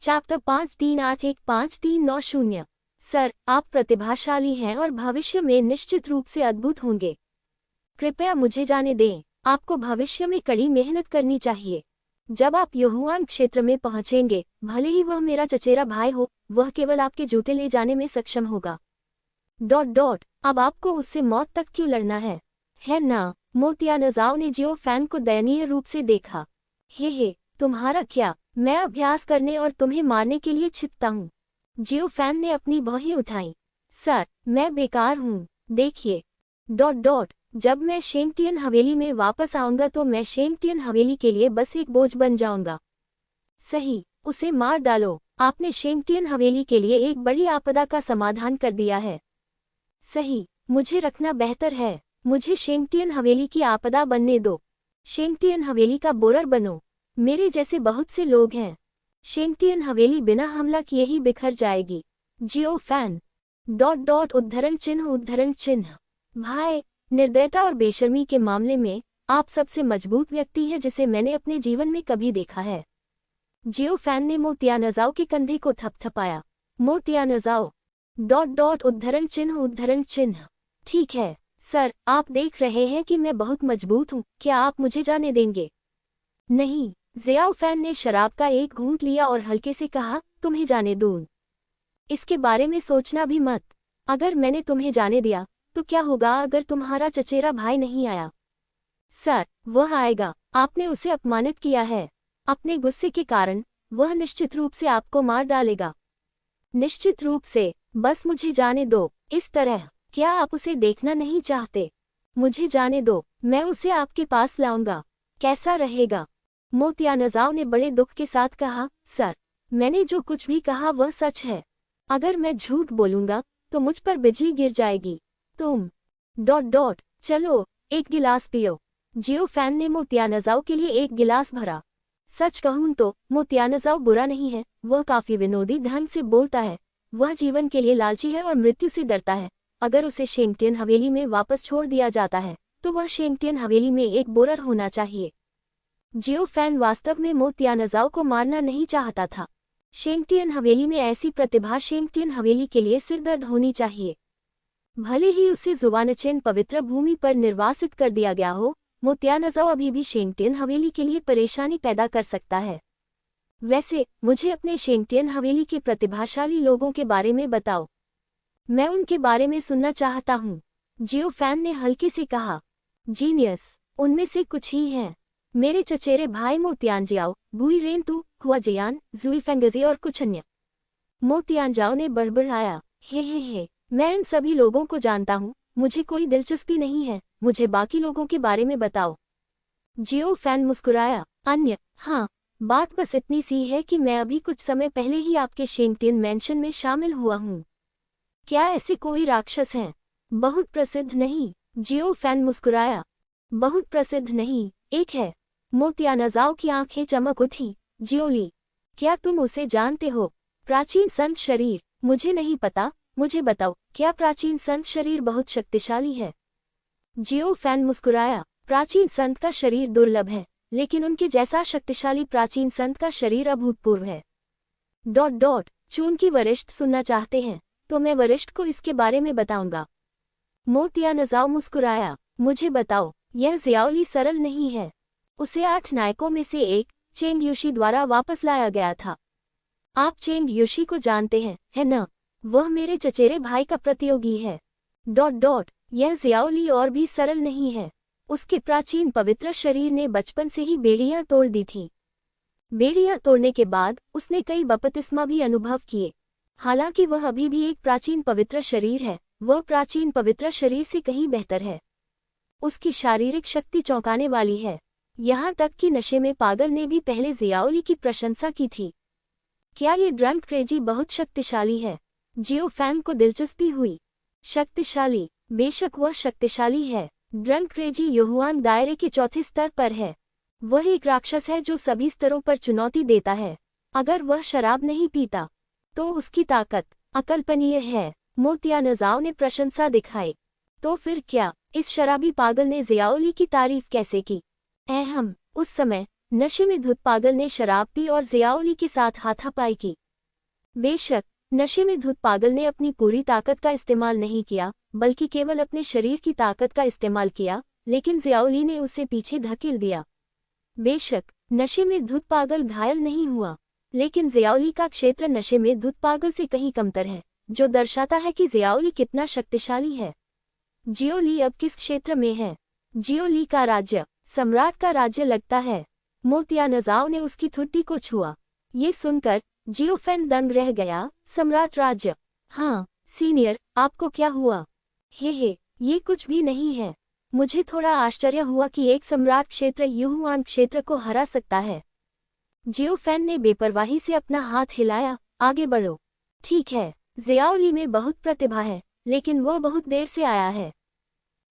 Chapter 53815390। Sir, आप प्रतिभाशाली हैं और भविष्य में निश्चित रूप से अद्भुत होंगे। कृपया मुझे जाने दें। आपको भविष्य में कड़ी मेहनत करनी चाहिए। जब आप युहुआन क्षेत्र में पहुंचेंगे, भले ही वह मेरा चचेरा भाई हो, वह केवल आपके जूते ले जाने में सक्षम होगा। अब आपको उससे मौत तक क्यों लड़ना है ना? मोतियानजाओ ने जियो फैन को दयनीय रूप से देखा। हे, तुम्हारा क्या? मैं अभ्यास करने और तुम्हें मारने के लिए छिपता हूँ। जियो फैन ने अपनी भौहें उठाई। सर, मैं बेकार हूँ। देखिए। जब मैं शेंगटियन हवेली में वापस आऊंगा तो मैं शेंगटियन हवेली के लिए बस एक बोझ बन जाऊंगा। सही, उसे मार डालो। आपने शेंगटियन हवेली के लिए एक बड़ी आपदा का समाधान कर दिया है। सही, मुझे रखना बेहतर है। मुझे शेंगटियन हवेली की आपदा बनने दो। शेंगटियन हवेली का बोरर बनो। मेरे जैसे बहुत से लोग हैं। शेंगटियन हवेली बिना हमला किए ही बिखर जाएगी। जियो फैन। उद्धरण चिन्ह। भाई, निर्दयता और बेशर्मी के मामले में आप सबसे मजबूत व्यक्ति हैं जिसे मैंने अपने जीवन में कभी देखा है। जियो फैन ने मोतियानजाओ के कंधे को थपथपाया। मोतियानजाओ। उद्धरण चिन्ह। ठीक है सर, आप देख रहे हैं कि मैं बहुत मजबूत हूँ। क्या आप मुझे जाने देंगे? नहीं। जियाओ फैन ने शराब का एक घूंट लिया और हल्के से कहा, तुम्हें जाने दूं? इसके बारे में सोचना भी मत। अगर मैंने तुम्हें जाने दिया तो क्या होगा अगर तुम्हारा चचेरा भाई नहीं आया? सर, वह आएगा। आपने उसे अपमानित किया है। अपने गुस्से के कारण वह निश्चित रूप से आपको मार डालेगा। निश्चित रूप से। बस मुझे जाने दो। इस तरह। क्या आप उसे देखना नहीं चाहते? मुझे जाने दो, मैं उसे आपके पास लाऊंगा। कैसा रहेगा? मोतियानजाओ ने बड़े दुख के साथ कहा, सर, मैंने जो कुछ भी कहा वह सच है। अगर मैं झूठ बोलूंगा तो मुझ पर बिजली गिर जाएगी। तुम। चलो, एक गिलास पियो। जियो फैन ने मोतियानजाओ के लिए एक गिलास भरा। सच कहूं तो मोतियानजाओ बुरा नहीं है, वह काफी विनोदी ढंग से बोलता है। वह जीवन के लिए लालची है और मृत्यु से डरता है। अगर उसे शेंगटियन हवेली में वापस छोड़ दिया जाता है तो वह शेंगटियन हवेली में एक बोरर होना चाहिए। जियो फैन वास्तव में मोतियानजाओ को मारना नहीं चाहता था। शेंगटियन हवेली में ऐसी प्रतिभा शेंगटियन हवेली के लिए सिरदर्द होनी चाहिए। भले ही उसे जुवानचेन पवित्र भूमि पर निर्वासित कर दिया गया हो, मोतियानजाओ अभी भी शेंगटियन हवेली के लिए परेशानी पैदा कर सकता है। वैसे, मुझे अपने शेंगटियन हवेली के प्रतिभाशाली लोगों के बारे में बताओ। मैं उनके बारे में सुनना चाहता हूँ। जियो फैन ने हल्के से कहा। जीनियस, उनमें से कुछ ही हैं। मेरे चचेरे भाई मोतियानजाओ, बुईरेंतु, हुआजियान, जुईफेंगजी और कुछ अन्य। मोतियानजाओ ने बड़बड़ाया। हे, मैं इन सभी लोगों को जानता हूँ। मुझे कोई दिलचस्पी नहीं है। मुझे बाकी लोगों के बारे में बताओ। जियो फैन मुस्कुराया। अन्य? हाँ, बात बस इतनी सी है कि मैं अभी कुछ समय पहले ही आपके शेंगटियन मैंशन में शामिल हुआ हूँ। क्या ऐसे कोई राक्षस हैं? बहुत प्रसिद्ध नहीं। जियो फैन मुस्कुराया। बहुत प्रसिद्ध नहीं, एक है। मोतियानजाओ की आंखें चमक उठी। जियोली, क्या तुम उसे जानते हो? प्राचीन संत शरीर? मुझे नहीं पता, मुझे बताओ। क्या प्राचीन संत शरीर बहुत शक्तिशाली है? जियो फैन मुस्कुराया। प्राचीन संत का शरीर दुर्लभ है, लेकिन उनके जैसा शक्तिशाली प्राचीन संत का शरीर अभूतपूर्व है। चूंकि वरिष्ठ सुनना चाहते हैं तो मैं वरिष्ठ को इसके बारे में बताऊंगा। मोतियानजाओ मुस्कुराया। मुझे बताओ। यह जियाओली सरल नहीं है। उसे 8 नायकों में से एक, चेंग यूशी द्वारा वापस लाया गया था। आप चेंग यूशी को जानते हैं, है न? वह मेरे चचेरे भाई का प्रतियोगी है। यह जियाओली और भी सरल नहीं है। उसके प्राचीन पवित्र शरीर ने बचपन से ही बेड़ियां तोड़ दी थीं। बेड़ियां तोड़ने के बाद उसने कई बपतिस्मा भी अनुभव किए। हालांकि वह अभी भी एक प्राचीन पवित्र शरीर है, वह प्राचीन पवित्र शरीर से कहीं बेहतर है। उसकी शारीरिक शक्ति चौंकाने वाली है। यहाँ तक कि नशे में पागल ने भी पहले जियाओली की प्रशंसा की थी। क्या ये ड्रंक क्रेजी बहुत शक्तिशाली है? जियो फैन को दिलचस्पी हुई। शक्तिशाली? बेशक वह शक्तिशाली है। ड्रंक क्रेजी युहुआन दायरे के चौथे स्तर पर है। वह एक राक्षस है जो सभी स्तरों पर चुनौती देता है। अगर वह शराब नहीं पीता तो उसकी ताकत अकल्पनीय है। मोतियानजाओ ने प्रशंसा दिखाई। तो फिर क्या? इस शराबी पागल ने जियाओली की तारीफ कैसे की? उस समय नशे में धुत पागल ने शराब पी और ज़ियाउली के साथ हाथापाई की। बेशक नशे में धुत पागल ने अपनी पूरी ताकत का इस्तेमाल नहीं किया, बल्कि केवल अपने शरीर की ताकत का इस्तेमाल किया, लेकिन ज़ियाउली ने उसे पीछे धकेल दिया। बेशक नशे में धुत पागल घायल नहीं हुआ, लेकिन ज़ियाउली का क्षेत्र नशे में धुत पागल से कहीं कमतर है, जो दर्शाता है कि ज़ियाउली कितना शक्तिशाली है। जियोली अब किस क्षेत्र में है? जियोली का राज्य, सम्राट का राज्य लगता है। मोतियानजाओ ने उसकी ठुड्डी को छुआ। ये सुनकर जियोफेन दंग रह गया। सम्राट राज्य? हाँ सीनियर, आपको क्या हुआ? हे, ये कुछ भी नहीं है। मुझे थोड़ा आश्चर्य हुआ कि एक सम्राट क्षेत्र युहुआन क्षेत्र को हरा सकता है। जियोफेन ने बेपरवाही से अपना हाथ हिलाया। आगे बढ़ो। ठीक है, ज़ियाउली में बहुत प्रतिभा है, लेकिन वह बहुत देर से आया है।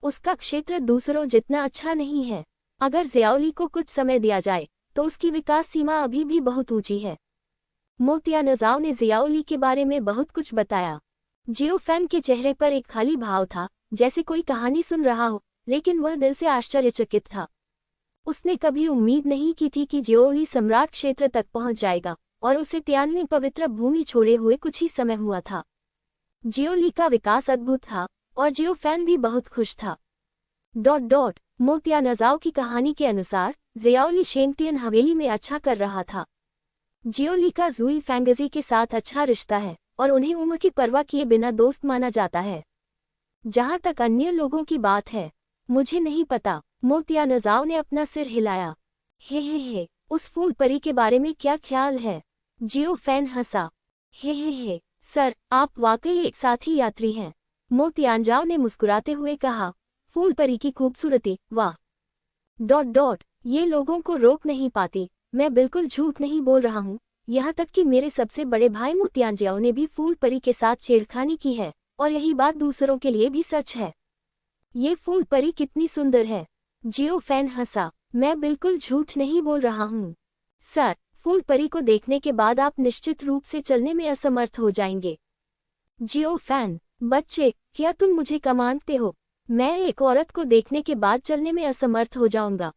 उसका क्षेत्र दूसरों जितना अच्छा नहीं है। अगर ज़ियाउली को कुछ समय दिया जाए तो उसकी विकास सीमा अभी भी बहुत ऊंची है। मोतियानजाओ ने ज़ियाउली के बारे में बहुत कुछ बताया। जियोफेन के चेहरे पर एक खाली भाव था, जैसे कोई कहानी सुन रहा हो, लेकिन वह दिल से आश्चर्यचकित था। उसने कभी उम्मीद नहीं की थी कि जियोली सम्राट क्षेत्र तक पहुंच जाएगा, और उसे तियानवे पवित्र भूमि छोड़े हुए कुछ ही समय हुआ था। जियोली का विकास अद्भुत था, और जियोफेन भी बहुत खुश था। मोतियानजाओ की कहानी के अनुसार ज़ियाउली शेंगटियन हवेली में अच्छा कर रहा था। जियोली का ज़ुई फैंगजी के साथ अच्छा रिश्ता है, और उन्हें उम्र की परवाह किए बिना दोस्त माना जाता है। जहाँ तक अन्य लोगों की बात है, मुझे नहीं पता। मोतियानजाओ ने अपना सिर हिलाया। हे, उस फूल परी के बारे में क्या ख्याल है? जियोफेन हंसा। हे, सर, आप वाकई एक साथी यात्री हैं। मोतियानजाओ ने मुस्कुराते हुए कहा। फूल परी की खूबसूरती, वाह! ये लोगों को रोक नहीं पाती। मैं बिल्कुल झूठ नहीं बोल रहा हूँ, यहाँ तक कि मेरे सबसे बड़े भाई मोतियानजाओ ने भी फूल परी के साथ छेड़खानी की है, और यही बात दूसरों के लिए भी सच है। ये फूल परी कितनी सुंदर है। जियोफेन हंसा। मैं बिल्कुल झूठ नहीं बोल रहा हूँ सर, फूल परी को देखने के बाद आप निश्चित रूप से चलने में असमर्थ हो जाएंगे। जियोफेन, बच्चे, क्या तुम मुझे कमानते हो? मैं एक औरत को देखने के बाद चलने में असमर्थ हो जाऊंगा।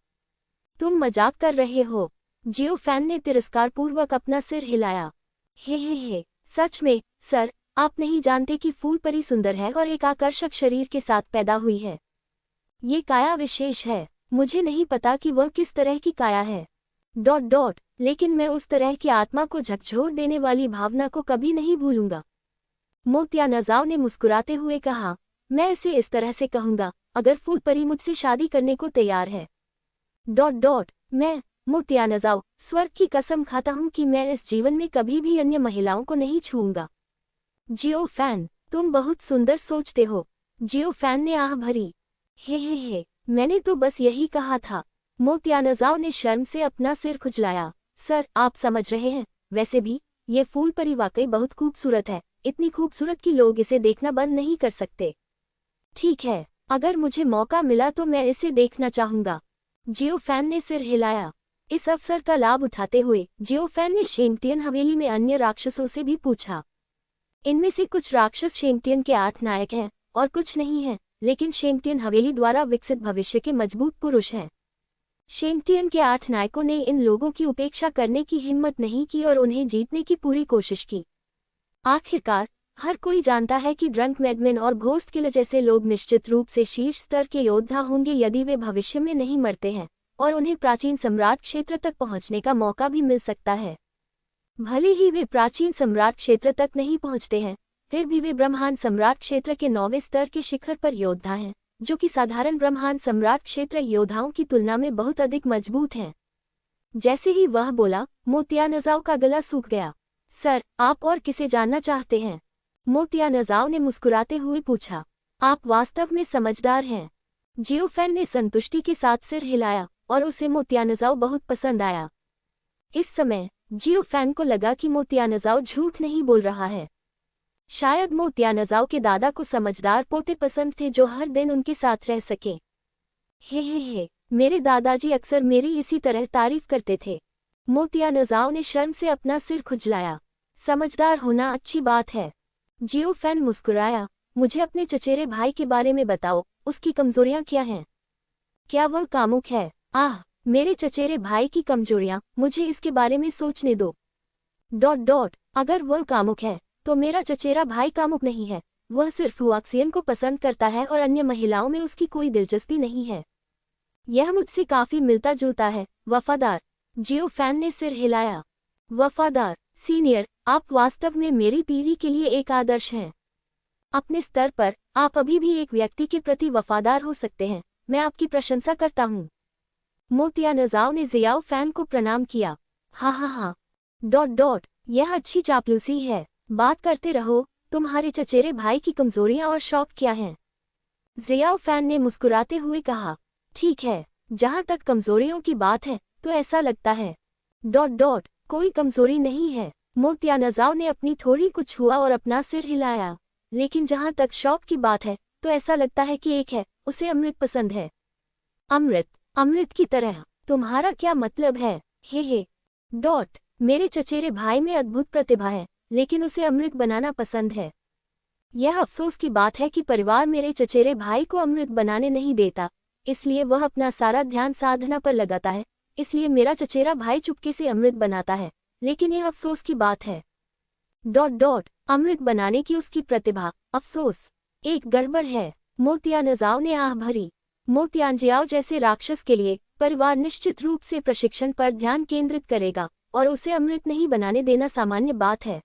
तुम मजाक कर रहे हो? जियोफेन ने तिरस्कारपूर्वक अपना सिर हिलाया। हे, सच में, सर, आप नहीं जानते कि फूल परी सुंदर है और एक आकर्षक शरीर के साथ पैदा हुई है। ये काया विशेष है। मुझे नहीं पता कि वह किस तरह की काया है। लेकिन मैं उस तरह की आत्मा को झकझोर देने वाली भावना को कभी नहीं भूलूंगा। मोतियानजाओ ने मुस्कुराते हुए कहा। मैं इसे इस तरह से कहूंगा, अगर फूल परी मुझसे शादी करने को तैयार है। मैं, मोतियानजाओ, स्वर्ग की कसम खाता हूं कि मैं इस जीवन में कभी भी अन्य महिलाओं को नहीं छूऊंगा। जियोफेन, तुम बहुत सुंदर सोचते हो। जियोफेन ने आह भरी। हे, मैंने तो बस यही कहा था। मोतियानजाओ ने शर्म से अपना सिर खुजलाया। सर, आप समझ रहे हैं, वैसे भी ये फूल परी वाकई बहुत खूबसूरत है, इतनी खूबसूरत कि लोग इसे देखना बंद नहीं कर सकते। ठीक है, अगर मुझे मौका मिला तो मैं इसे देखना चाहूंगा। जियोफेन ने सिर हिलाया। इस अवसर का लाभ उठाते हुए जियोफेन ने शेंगटियन हवेली में अन्य राक्षसों से भी पूछा। इनमें से कुछ राक्षस शेंगटियन के 8 नायक हैं, और कुछ नहीं हैं, लेकिन शेंगटियन हवेली द्वारा विकसित भविष्य के मजबूत पुरुष हैं। शेंगटियन के 8 नायकों ने इन लोगों की उपेक्षा करने की हिम्मत नहीं की और उन्हें जीतने की पूरी कोशिश की। आखिरकार हर कोई जानता है कि ड्रंक मैडमैन और घोस्ट किलर जैसे लोग निश्चित रूप से शीर्ष स्तर के योद्धा होंगे यदि वे भविष्य में नहीं मरते हैं, और उन्हें प्राचीन सम्राट क्षेत्र तक पहुंचने का मौका भी मिल सकता है। भले ही वे प्राचीन सम्राट क्षेत्र तक नहीं पहुंचते हैं, फिर भी वे ब्रह्मांड सम्राट क्षेत्र के 9वें स्तर के शिखर पर योद्धा हैं, जो कि साधारण ब्रह्मांड सम्राट क्षेत्र योद्धाओं की तुलना में बहुत अधिक मजबूत हैं। जैसे ही वह बोला, मोतियानजाओ का गला सूख गया। सर, आप और किसे जानना चाहते हैं? मोतियानजाओ ने मुस्कुराते हुए पूछा। आप वास्तव में समझदार हैं। जियोफेन ने संतुष्टि के साथ सिर हिलाया, और उसे मोतियानजाओ बहुत पसंद आया। इस समय जियोफेन को लगा कि मोतियानजाओ झूठ नहीं बोल रहा है। शायद मोतियानजाओ के दादा को समझदार पोते पसंद थे जो हर दिन उनके साथ रह सके। हे, मेरे दादाजी अक्सर मेरी इसी तरह तारीफ करते थे। मोतियानजाओ ने शर्म से अपना सिर खुजलाया। समझदार होना अच्छी बात है। जियोफेन मुस्कुराया। मुझे अपने चचेरे भाई के बारे में बताओ, उसकी कमजोरियां क्या हैं? क्या वह कामुक है? आह, मेरे चचेरे भाई की कमजोरियां, मुझे इसके बारे में सोचने दो। अगर वह कामुक है तो मेरा चचेरा भाई कामुक नहीं है। वह सिर्फ हुआक्सियन को पसंद करता है और अन्य महिलाओं में उसकी कोई दिलचस्पी नहीं है। यह मुझसे काफी मिलता जुलता है। वफादार। जियो फैन ने सिर हिलाया। वफादार सीनियर, आप वास्तव में मेरी पीढ़ी के लिए एक आदर्श हैं। अपने स्तर पर आप अभी भी एक व्यक्ति के प्रति वफादार हो सकते हैं। मैं आपकी प्रशंसा करता हूँ। मोतियानजाओ ने जियाओ फैन को प्रणाम किया। हाँ। यह अच्छी चापलूसी है। बात करते रहो। तुम्हारे चचेरे भाई की कमजोरियां और शौक क्या हैं? जियाओ फैन ने मुस्कुराते हुए कहा, ठीक है, जहां तक कमजोरियों की बात है तो ऐसा लगता है कोई कमजोरी नहीं है। मोतियानजाओ ने अपनी थोड़ी को छुआ और अपना सिर हिलाया। लेकिन जहां तक शौक की बात है तो ऐसा लगता है कि एक है, उसे अमृत पसंद है। अमृत की तरह? तुम्हारा क्या मतलब है? हे। मेरे चचेरे भाई में अद्भुत प्रतिभा है, लेकिन उसे अमृत बनाना पसंद है। यह अफसोस की बात है कि परिवार मेरे चचेरे भाई को अमृत बनाने नहीं देता, इसलिए वह अपना सारा ध्यान साधना पर लगाता है। इसलिए मेरा चचेरा भाई चुपके से अमृत बनाता है, लेकिन यह अफसोस की बात है। अमृत बनाने की उसकी प्रतिभा, अफसोस, एक गड़बड़ है। मोतियानजाओ ने आह भरी। मोतियानजियाओ जैसे राक्षस के लिए परिवार निश्चित रूप से प्रशिक्षण पर ध्यान केंद्रित करेगा और उसे अमृत नहीं बनाने देना सामान्य बात है।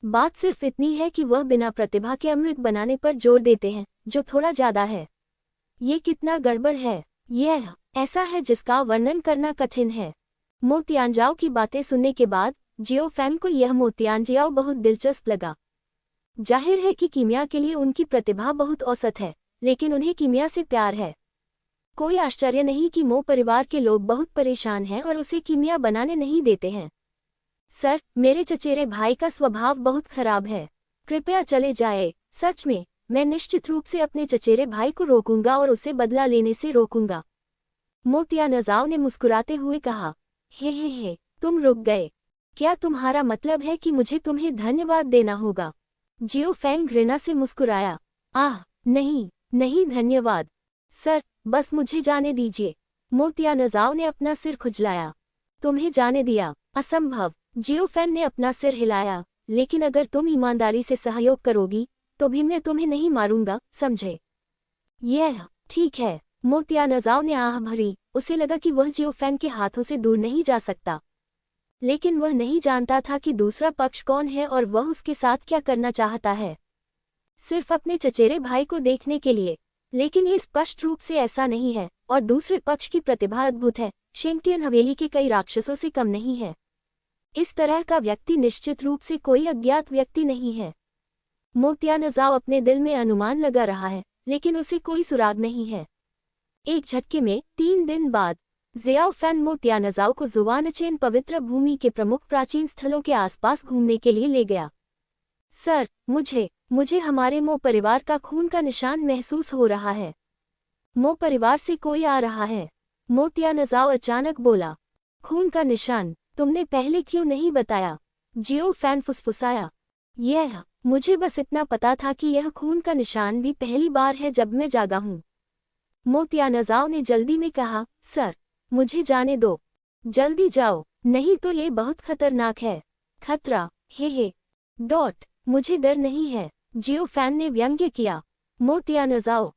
बात सिर्फ इतनी है कि वह बिना प्रतिभा के अमृत बनाने पर जोर देते हैं, जो थोड़ा ज्यादा है। ये कितना गड़बड़ है। यह ऐसा है जिसका वर्णन करना कठिन है। मोतियानजाओ की बातें सुनने के बाद जियो फैन को यह मोतियानजियाओ बहुत दिलचस्प लगा। जाहिर है कि कीमिया के लिए उनकी प्रतिभा बहुत औसत है, लेकिन उन्हें कीमिया से प्यार है। कोई आश्चर्य नहीं कि मो परिवार के लोग बहुत परेशान हैं और उसे कीमिया बनाने नहीं देते हैं। सर, मेरे चचेरे भाई का स्वभाव बहुत खराब है। कृपया चले जाए। सच में, मैं निश्चित रूप से अपने चचेरे भाई को रोकूंगा और उसे बदला लेने से रोकूंगा। मोतियानजाओ ने मुस्कुराते हुए कहा, हे, तुम रुक गए। क्या तुम्हारा मतलब है कि मुझे तुम्हें धन्यवाद देना होगा? जियो फैन घृणा से मुस्कुराया। आह, नहीं धन्यवाद। सर, बस मुझे जाने दीजिए। मोतियानजाओ ने अपना सिर खुजलाया। तुम्हें जाने दिया? असंभव। जियो फैन ने अपना सिर हिलाया। लेकिन अगर तुम ईमानदारी से सहयोग करोगी तो भी मैं तुम्हें नहीं मारूंगा, समझे? यह ठीक है। मोतियानजाओ ने आह भरी। उसे लगा कि वह जियो फैन के हाथों से दूर नहीं जा सकता, लेकिन वह नहीं जानता था कि दूसरा पक्ष कौन है और वह उसके साथ क्या करना चाहता है। सिर्फ अपने चचेरे भाई को देखने के लिए। लेकिन ये स्पष्ट रूप से ऐसा नहीं है, और दूसरे पक्ष की प्रतिभा अद्भुत है। शेंगटियन हवेली के कई राक्षसों से कम नहीं है। इस तरह का व्यक्ति निश्चित रूप से कोई अज्ञात व्यक्ति नहीं है। मोतियानजाओ अपने दिल में अनुमान लगा रहा है, लेकिन उसे कोई सुराग नहीं है। एक झटके में 3 दिन बाद जियाओ फैन मोतियानजाओ को जुवानचेन पवित्र भूमि के प्रमुख प्राचीन स्थलों के आसपास घूमने के लिए ले गया। सर, मुझे हमारे मो परिवार का खून का निशान महसूस हो रहा है। मो परिवार से कोई आ रहा है। मोतियानजाओ अचानक बोला। खून का निशान? तुमने पहले क्यों नहीं बताया? जियो फैन फुसफुसाया। मुझे बस इतना पता था कि यह खून का निशान भी पहली बार है जब मैं जागा हूँ। मोतियानजाओ ने जल्दी में कहा, सर, मुझे जाने दो। जल्दी जाओ, नहीं तो ये बहुत खतरनाक है। खतरा? हे। मुझे डर नहीं है, जियो फैन ने व्यंग्य किया। मोतियानजाओ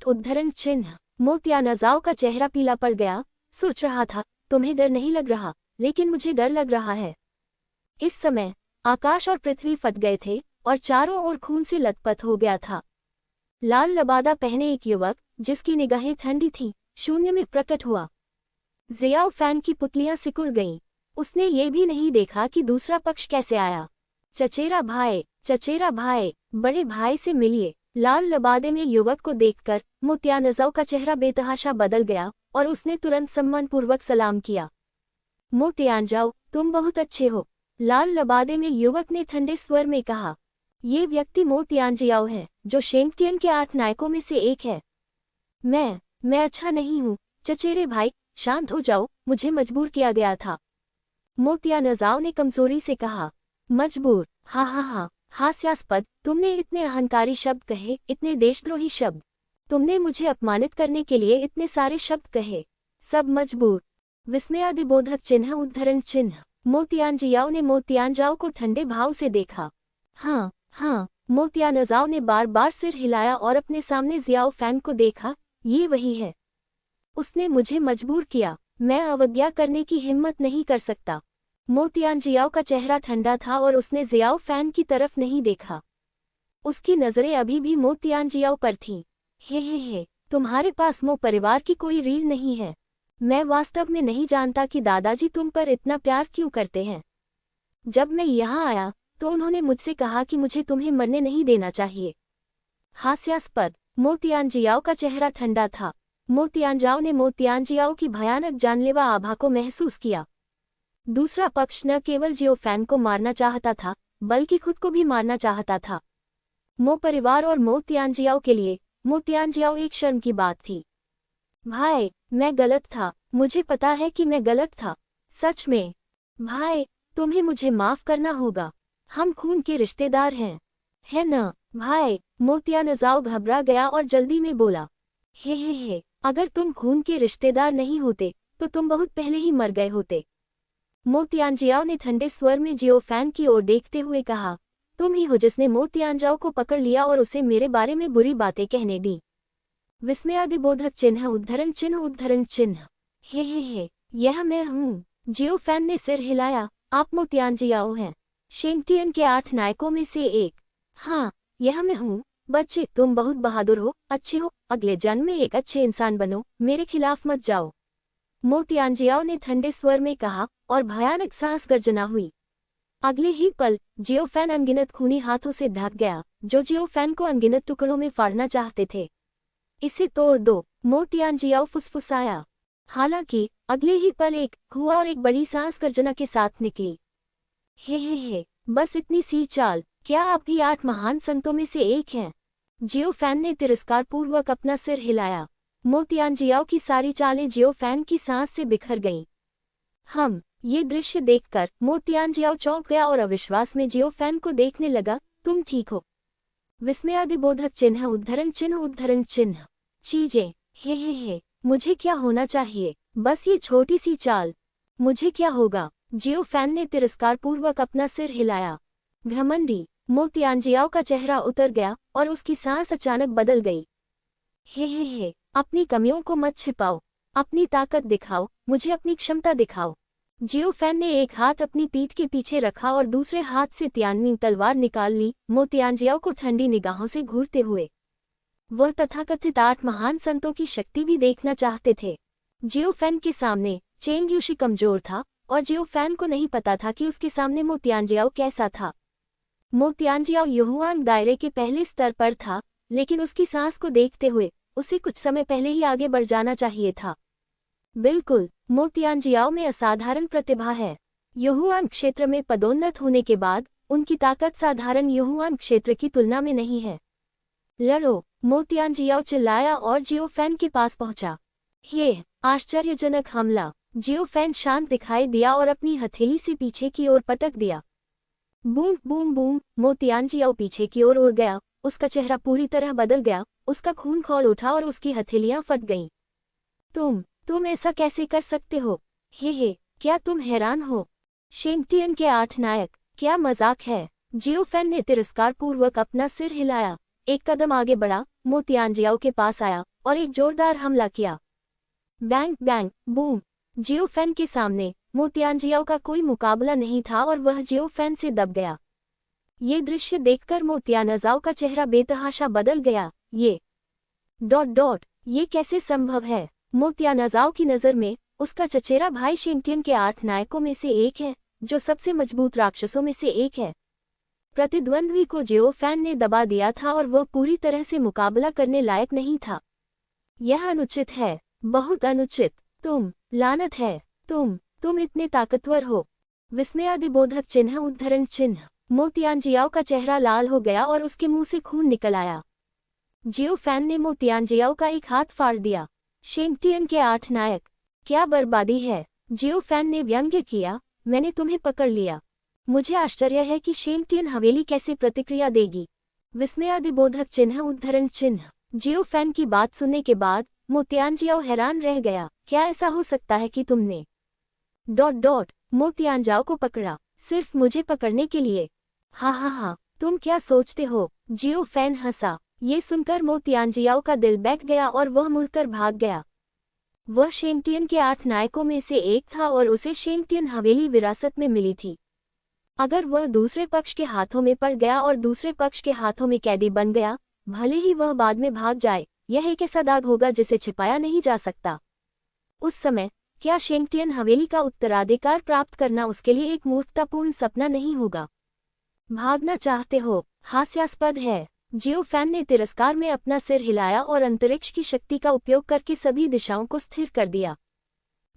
उद्धरण चिन्ह। मोतियानजाओ का चेहरा पीला पड़ गया। सोच रहा था, तुम्हें डर नहीं लग रहा, लेकिन मुझे डर लग रहा है। इस समय आकाश और पृथ्वी फट गए थे और चारों ओर खून से लथपथ हो गया था। लाल लबादा पहने एक युवक, जिसकी निगाहें ठंडी थीं, शून्य में प्रकट हुआ। जियाओ फैन की पुतलियां सिकुड़ गईं। उसने ये भी नहीं देखा कि दूसरा पक्ष कैसे आया। चचेरा भाई, बड़े भाई से मिलिए। लाल लबादे में युवक को देखकर मोतियानजाओ का चेहरा बेतहाशा बदल गया और उसने तुरंत सम्मानपूर्वक सलाम किया। मोतियानजाओ, तुम बहुत अच्छे हो। लाल लबादे में युवक ने ठंडे स्वर में कहा। ये व्यक्ति मोतियानजियाओ है, जो शेंगटियन के 8 नायकों में से एक है। मैं अच्छा नहीं हूँ। चचेरे भाई, शांत हो जाओ, मुझे मजबूर किया गया था। मोतियानजाओ ने कमजोरी से कहा। मजबूर? हाँ, हास्यास्पद। तुमने इतने अहंकारी शब्द कहे, इतने देशद्रोही शब्द। तुमने मुझे अपमानित करने के लिए इतने सारे शब्द कहे। सब मजबूर। विस्मयादिबोधक चिन्ह उद्धरण चिन्ह। मोतियानजियाओ ने मोतियानजाओ को ठंडे भाव से देखा। हाँ हाँ। मोतियानजाओ ने बार बार सिर हिलाया और अपने सामने जियाओ फैन को देखा। ये वही है। उसने मुझे मजबूर किया। मैं अवज्ञा करने की हिम्मत नहीं कर सकता। मोतियानजियाओ का चेहरा ठंडा था और उसने जियाओ फैन की तरफ नहीं देखा। उसकी नजरें अभी भी मोतियानजियाओ पर थीं। हे, तुम्हारे पास मो परिवार की कोई रीढ़ नहीं है। मैं वास्तव में नहीं जानता कि दादाजी तुम पर इतना प्यार क्यों करते हैं। जब मैं यहाँ आया तो उन्होंने मुझसे कहा कि मुझे तुम्हें मरने नहीं देना चाहिए। हास्यास्पद। मोतियानजियाओ का चेहरा ठंडा था। मोतियानजाओ ने मोतियानजियाओ की भयानक जानलेवा आभा को महसूस किया। दूसरा पक्ष न केवल जियो फैन को मारना चाहता था बल्कि खुद को भी मारना चाहता था। मो परिवार और मोतियानजियाओ के लिए मोतियानजियाओ एक शर्म की बात थी। भाई, मैं गलत था। मुझे पता है कि मैं गलत था। सच में। भाई, तुम्हें मुझे माफ करना होगा। हम खून के रिश्तेदार हैं, है न? भाई, मोतियानजाओ घबरा गया और जल्दी में बोला। हे, अगर तुम खून के रिश्तेदार नहीं होते तो तुम बहुत पहले ही मर गए होते। मोतियानजियाओ ने ठंडे स्वर में जियो फैन की ओर देखते हुए कहा, तुम ही हो जिसने मोतियानजाओ को पकड़ लिया और उसे मेरे बारे में बुरी बातें कहने दी। विस्मयादिबोधक चिन्ह उद्धरण चिन्ह। हे, यह मैं हूँ। जियो फैन ने सिर हिलाया। आप मोतियानजियाओ हैं, शेंगटियन के 8 नायकों में से एक। हाँ, यह मैं हूँ। बच्चे, तुम बहुत बहादुर हो, अच्छे हो। अगले जन्म में एक अच्छे इंसान बनो, मेरे खिलाफ मत जाओ। मोतियानजियाओ ने ठंडे स्वर में कहा और भयानक सांस गर्जना हुई। अगले ही पल जियो फैन अनगिनत खूनी हाथों से ढक गया जो जियो फैन को अनगिनत टुकड़ों में फाड़ना चाहते थे। इसे तोड़ दो, मोतियानजियाओ फुसफुसाया। हालांकि अगले ही पल एक हुआ और एक बड़ी सांस गर्जना के साथ निकली। हे, बस इतनी सी चाल। क्या आप भी 8 महान संतों में से एक हैं? जियो फैन ने तिरस्कारपूर्वक अपना सिर हिलाया। मोतियानजियाओ की सारी चालें जियो फैन की सांस से बिखर गईं। ये दृश्य देखकर मोतियानजियाओ चौंक गया और अविश्वास में जियो फैन को देखने लगा। तुम ठीक हो? विस्मयादिबोधक चिन्ह उद्धरण चिन्ह। चीजें। हे, मुझे क्या होना चाहिए? बस ये छोटी सी चाल। मुझे क्या होगा? जियो फैन ने तिरस्कारपूर्वक अपना सिर हिलाया। घमंडी। मोतियानजियाओ का चेहरा उतर गया और उसकी सांस अचानक बदल गई। हे, अपनी कमियों को मत छिपाओ, अपनी ताकत दिखाओ, मुझे अपनी क्षमता दिखाओ। जियो फैन ने एक हाथ अपनी पीठ के पीछे रखा और दूसरे हाथ से तियानविंग तलवार निकाल ली, मोतियानजियाओ को ठंडी निगाहों से घूरते हुए। वह तथाकथित 8 महान संतों की शक्ति भी देखना चाहते थे। जियो फैन के सामने चेंग यूशी कमजोर था और जियो फैन को नहीं पता था कि उसके सामने मोतियानजियाओ कैसा था। मोतियानजियाओ युहुआंग दायरे के पहले स्तर पर था, लेकिन उसकी सांस को देखते हुए उसे कुछ समय पहले ही आगे बढ़ जाना चाहिए था। बिल्कुल, मोतियानजियाओ में असाधारण प्रतिभा है। युहुआंग क्षेत्र में पदोन्नत होने के बाद उनकी ताकत साधारण युहुआंग क्षेत्र की तुलना में नहीं है। लड़ो, मोतियानजियाओ चिल्लाया और जियो फैन के पास पहुंचा। ये आश्चर्यजनक हमला। जियो फैन शांत दिखाई दिया और अपनी हथेली से पीछे की ओर पटक दिया। बूम बूम बूम, मोतियानजियाओ पीछे की ओर उड़ गया। उसका चेहरा पूरी तरह बदल गया, उसका खून खौल उठा और उसकी हथेलियां फट गईं। तुम ऐसा कैसे कर सकते हो? हे, क्या तुम हैरान हो? शेंगटियन के 8 नायक, क्या मजाक है? जियो फैन ने तिरस्कारपूर्वक अपना सिर हिलाया, एक कदम आगे बढ़ा, मोतियानजियाओ के पास आया और एक जोरदार हमला किया। Bang bang boom. जियो फैन के सामने मोतियानजियाओ का कोई मुकाबला नहीं था और वह जियो फैन से दब गया। ये दृश्य देखकर मोतियानजाओ का चेहरा बेतहाशा बदल गया। ये ये कैसे संभव है? मोतियानजाओ की नज़र में उसका चचेरा भाई शेंगटियन के 8 नायकों में से एक है, जो सबसे मजबूत राक्षसों में से एक है। प्रतिद्वंद्वी को जियो फैन ने दबा दिया था और वह पूरी तरह से मुकाबला करने लायक नहीं था। यह अनुचित है, बहुत अनुचित। लानत है, तुम इतने ताकतवर हो। विस्मयादिबोधक चिन्ह उद्धरण चिन्ह। मोतियानजियाओ का चेहरा लाल हो गया और उसके मुंह से खून निकल आया। जियो फैन ने मोतियानजियाओ का एक हाथ फाड़ दिया। शेंगटियन के 8 नायक, क्या बर्बादी है? जियो फैन ने व्यंग्य किया, मैंने तुम्हें पकड़ लिया। मुझे आश्चर्य है कि शेंगटियन हवेली कैसे प्रतिक्रिया देगी। विस्मयादिबोधक चिन्ह उद्धरण चिन्ह। जियो फैन की बात सुनने के बाद मोतियानजियाओ हैरान रह गया, क्या ऐसा हो सकता है कि तुमने मोतियानजाओ को पकड़ा, सिर्फ मुझे पकड़ने के लिए? हाँ, तुम क्या सोचते हो? जियो फैन हंसा। ये सुनकर मोतियानजियाओ का दिल बैठ गया और वह मुड़कर भाग गया। वह शेंगटियन के 8 नायकों में से एक था और उसे शेंगटियन हवेली विरासत में मिली थी। अगर वह दूसरे पक्ष के हाथों में पड़ गया और दूसरे पक्ष के हाथों में कैदी बन गया, भले ही वह बाद में भाग जाए, यह एक ऐसा दाग होगा जिसे छिपाया नहीं जा सकता। उस समय क्या शेंगटियन हवेली का उत्तराधिकार प्राप्त करना उसके लिए एक मूर्खतापूर्ण सपना नहीं होगा? भागना चाहते हो? हास्यास्पद है। जियो फैन ने तिरस्कार में अपना सिर हिलाया और अंतरिक्ष की शक्ति का उपयोग करके सभी दिशाओं को स्थिर कर दिया।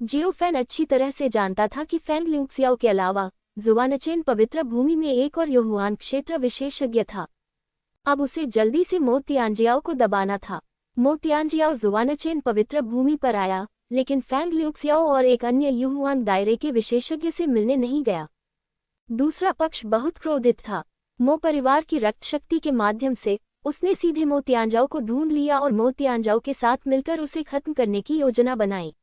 जियो फैन अच्छी तरह से जानता था कि फैंग ल्यूक्सियाओ के अलावा जुआनचेन पवित्र भूमि में एक और युहुआन क्षेत्र विशेषज्ञ था। अब उसे जल्दी से मोतियानजियाओ को दबाना था। मोतियानजियाओ जुआनचेन पवित्र भूमि पर आया, लेकिन फैंग ल्यूक्सियाओ और एक अन्य युहुआन दायरे के विशेषज्ञ से मिलने नहीं गया। दूसरा पक्ष बहुत क्रोधित था। मो परिवार की रक्त शक्ति के माध्यम से उसने सीधे मोतियानजाओ को ढूंढ लिया और मोतियानजाओ के साथ मिलकर उसे खत्म करने की योजना बनाई।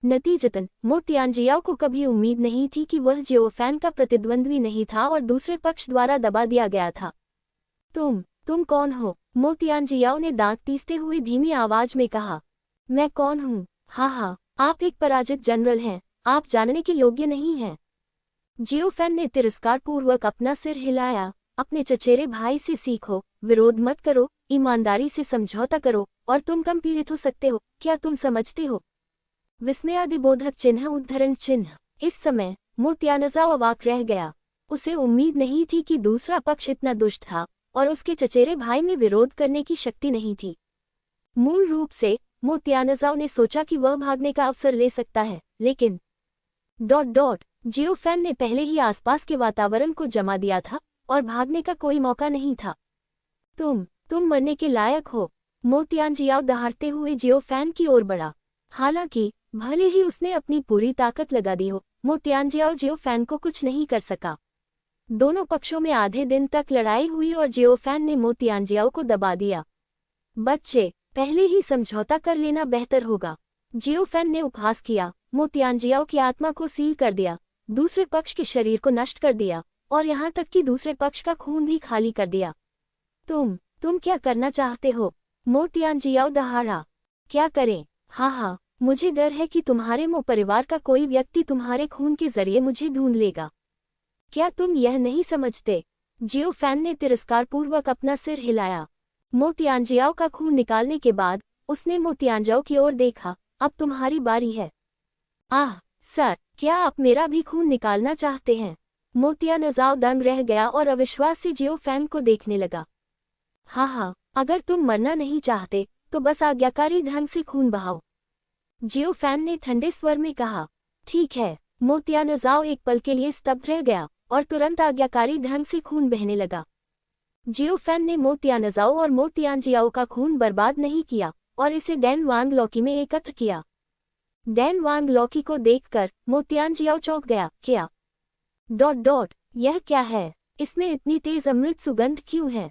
नतीजतन मोतियानजियाओ को कभी उम्मीद नहीं थी कि वह जियो फैन का प्रतिद्वंद्वी नहीं था और दूसरे पक्ष द्वारा दबा दिया गया था। तुम कौन हो? मोतियानजियाओ ने दांत पीसते हुए धीमी आवाज में कहा। मैं कौन हूँ? हाँ, आप एक पराजित जनरल हैं, आप जानने के योग्य नहीं हैं। जियो फैन ने तिरस्कारपूर्वक अपना सिर हिलाया। अपने चचेरे भाई से सीखो, विरोध मत करो, ईमानदारी से समझौता करो और तुम कम पीड़ित हो सकते हो, क्या तुम समझते हो? विस्मयादिबोधक चिन्ह उद्धरण चिन्ह। इस समय मोतियानजाओ अवाक रह गया। उसे उम्मीद नहीं थी कि दूसरा पक्ष इतना दुष्ट था और उसके चचेरे भाई में विरोध करने की शक्ति नहीं थी। मूल रूप से मोतियानजाओ ने सोचा कि वह भागने का अवसर ले सकता है, लेकिन जियो फैन ने पहले ही आसपास के वातावरण को जमा दिया था और भागने का कोई मौका नहीं था। तुम मरने के लायक हो। मोतियानजियाओ दहाड़ते हुए जियो फैन की ओर बढ़ा। हालांकि भले ही उसने अपनी पूरी ताकत लगा दी हो, मोतियानजियाओ जियो फैन को कुछ नहीं कर सका। दोनों पक्षों में आधे दिन तक लड़ाई हुई और जियो फैन ने मोतियानजियाओ को दबा दिया। बच्चे, पहले ही समझौता कर लेना बेहतर होगा। जियो फैन ने उपहास किया। मोतियानजियाओ की आत्मा को सील कर दिया, दूसरे पक्ष के शरीर को नष्ट कर दिया और यहाँ तक कि दूसरे पक्ष का खून भी खाली कर दिया। तुम क्या करना चाहते हो? मोतियानजियाओ दहाड़ा। क्या करें? हाँ, मुझे डर है कि तुम्हारे मो परिवार का कोई व्यक्ति तुम्हारे खून के जरिए मुझे ढूंढ लेगा। क्या तुम यह नहीं समझते? जियो फैन ने तिरस्कारपूर्वक अपना सिर हिलाया। मोतियानजियाओ का खून निकालने के बाद उसने मोतियानजाओ की ओर देखा। अब तुम्हारी बारी है। आह सर, क्या आप मेरा भी खून निकालना चाहते हैं? मोतियानजाओ दंग रह गया और अविश्वास से जियो फैन को देखने लगा। हाँ, अगर तुम मरना नहीं चाहते तो बस आज्ञाकारी ढंग से खून बहाओ। जियो फैन ने ठंडे स्वर में कहा। ठीक है। मोतियानजाओ एक पल के लिए स्तब्ध रह गया और तुरंत आज्ञाकारी ढंग से खून बहने लगा। जियो फैन ने मोतियानजाओ और मोतियानजियाओ का खून बर्बाद नहीं किया और इसे डैन वांग लॉकी में एकत्र किया। डैन वांग लॉकी को देखकर मोतियानजियाओ चौंक गया। क्या? यह क्या है? इसमें इतनी तेज अमृत सुगंध क्यों है?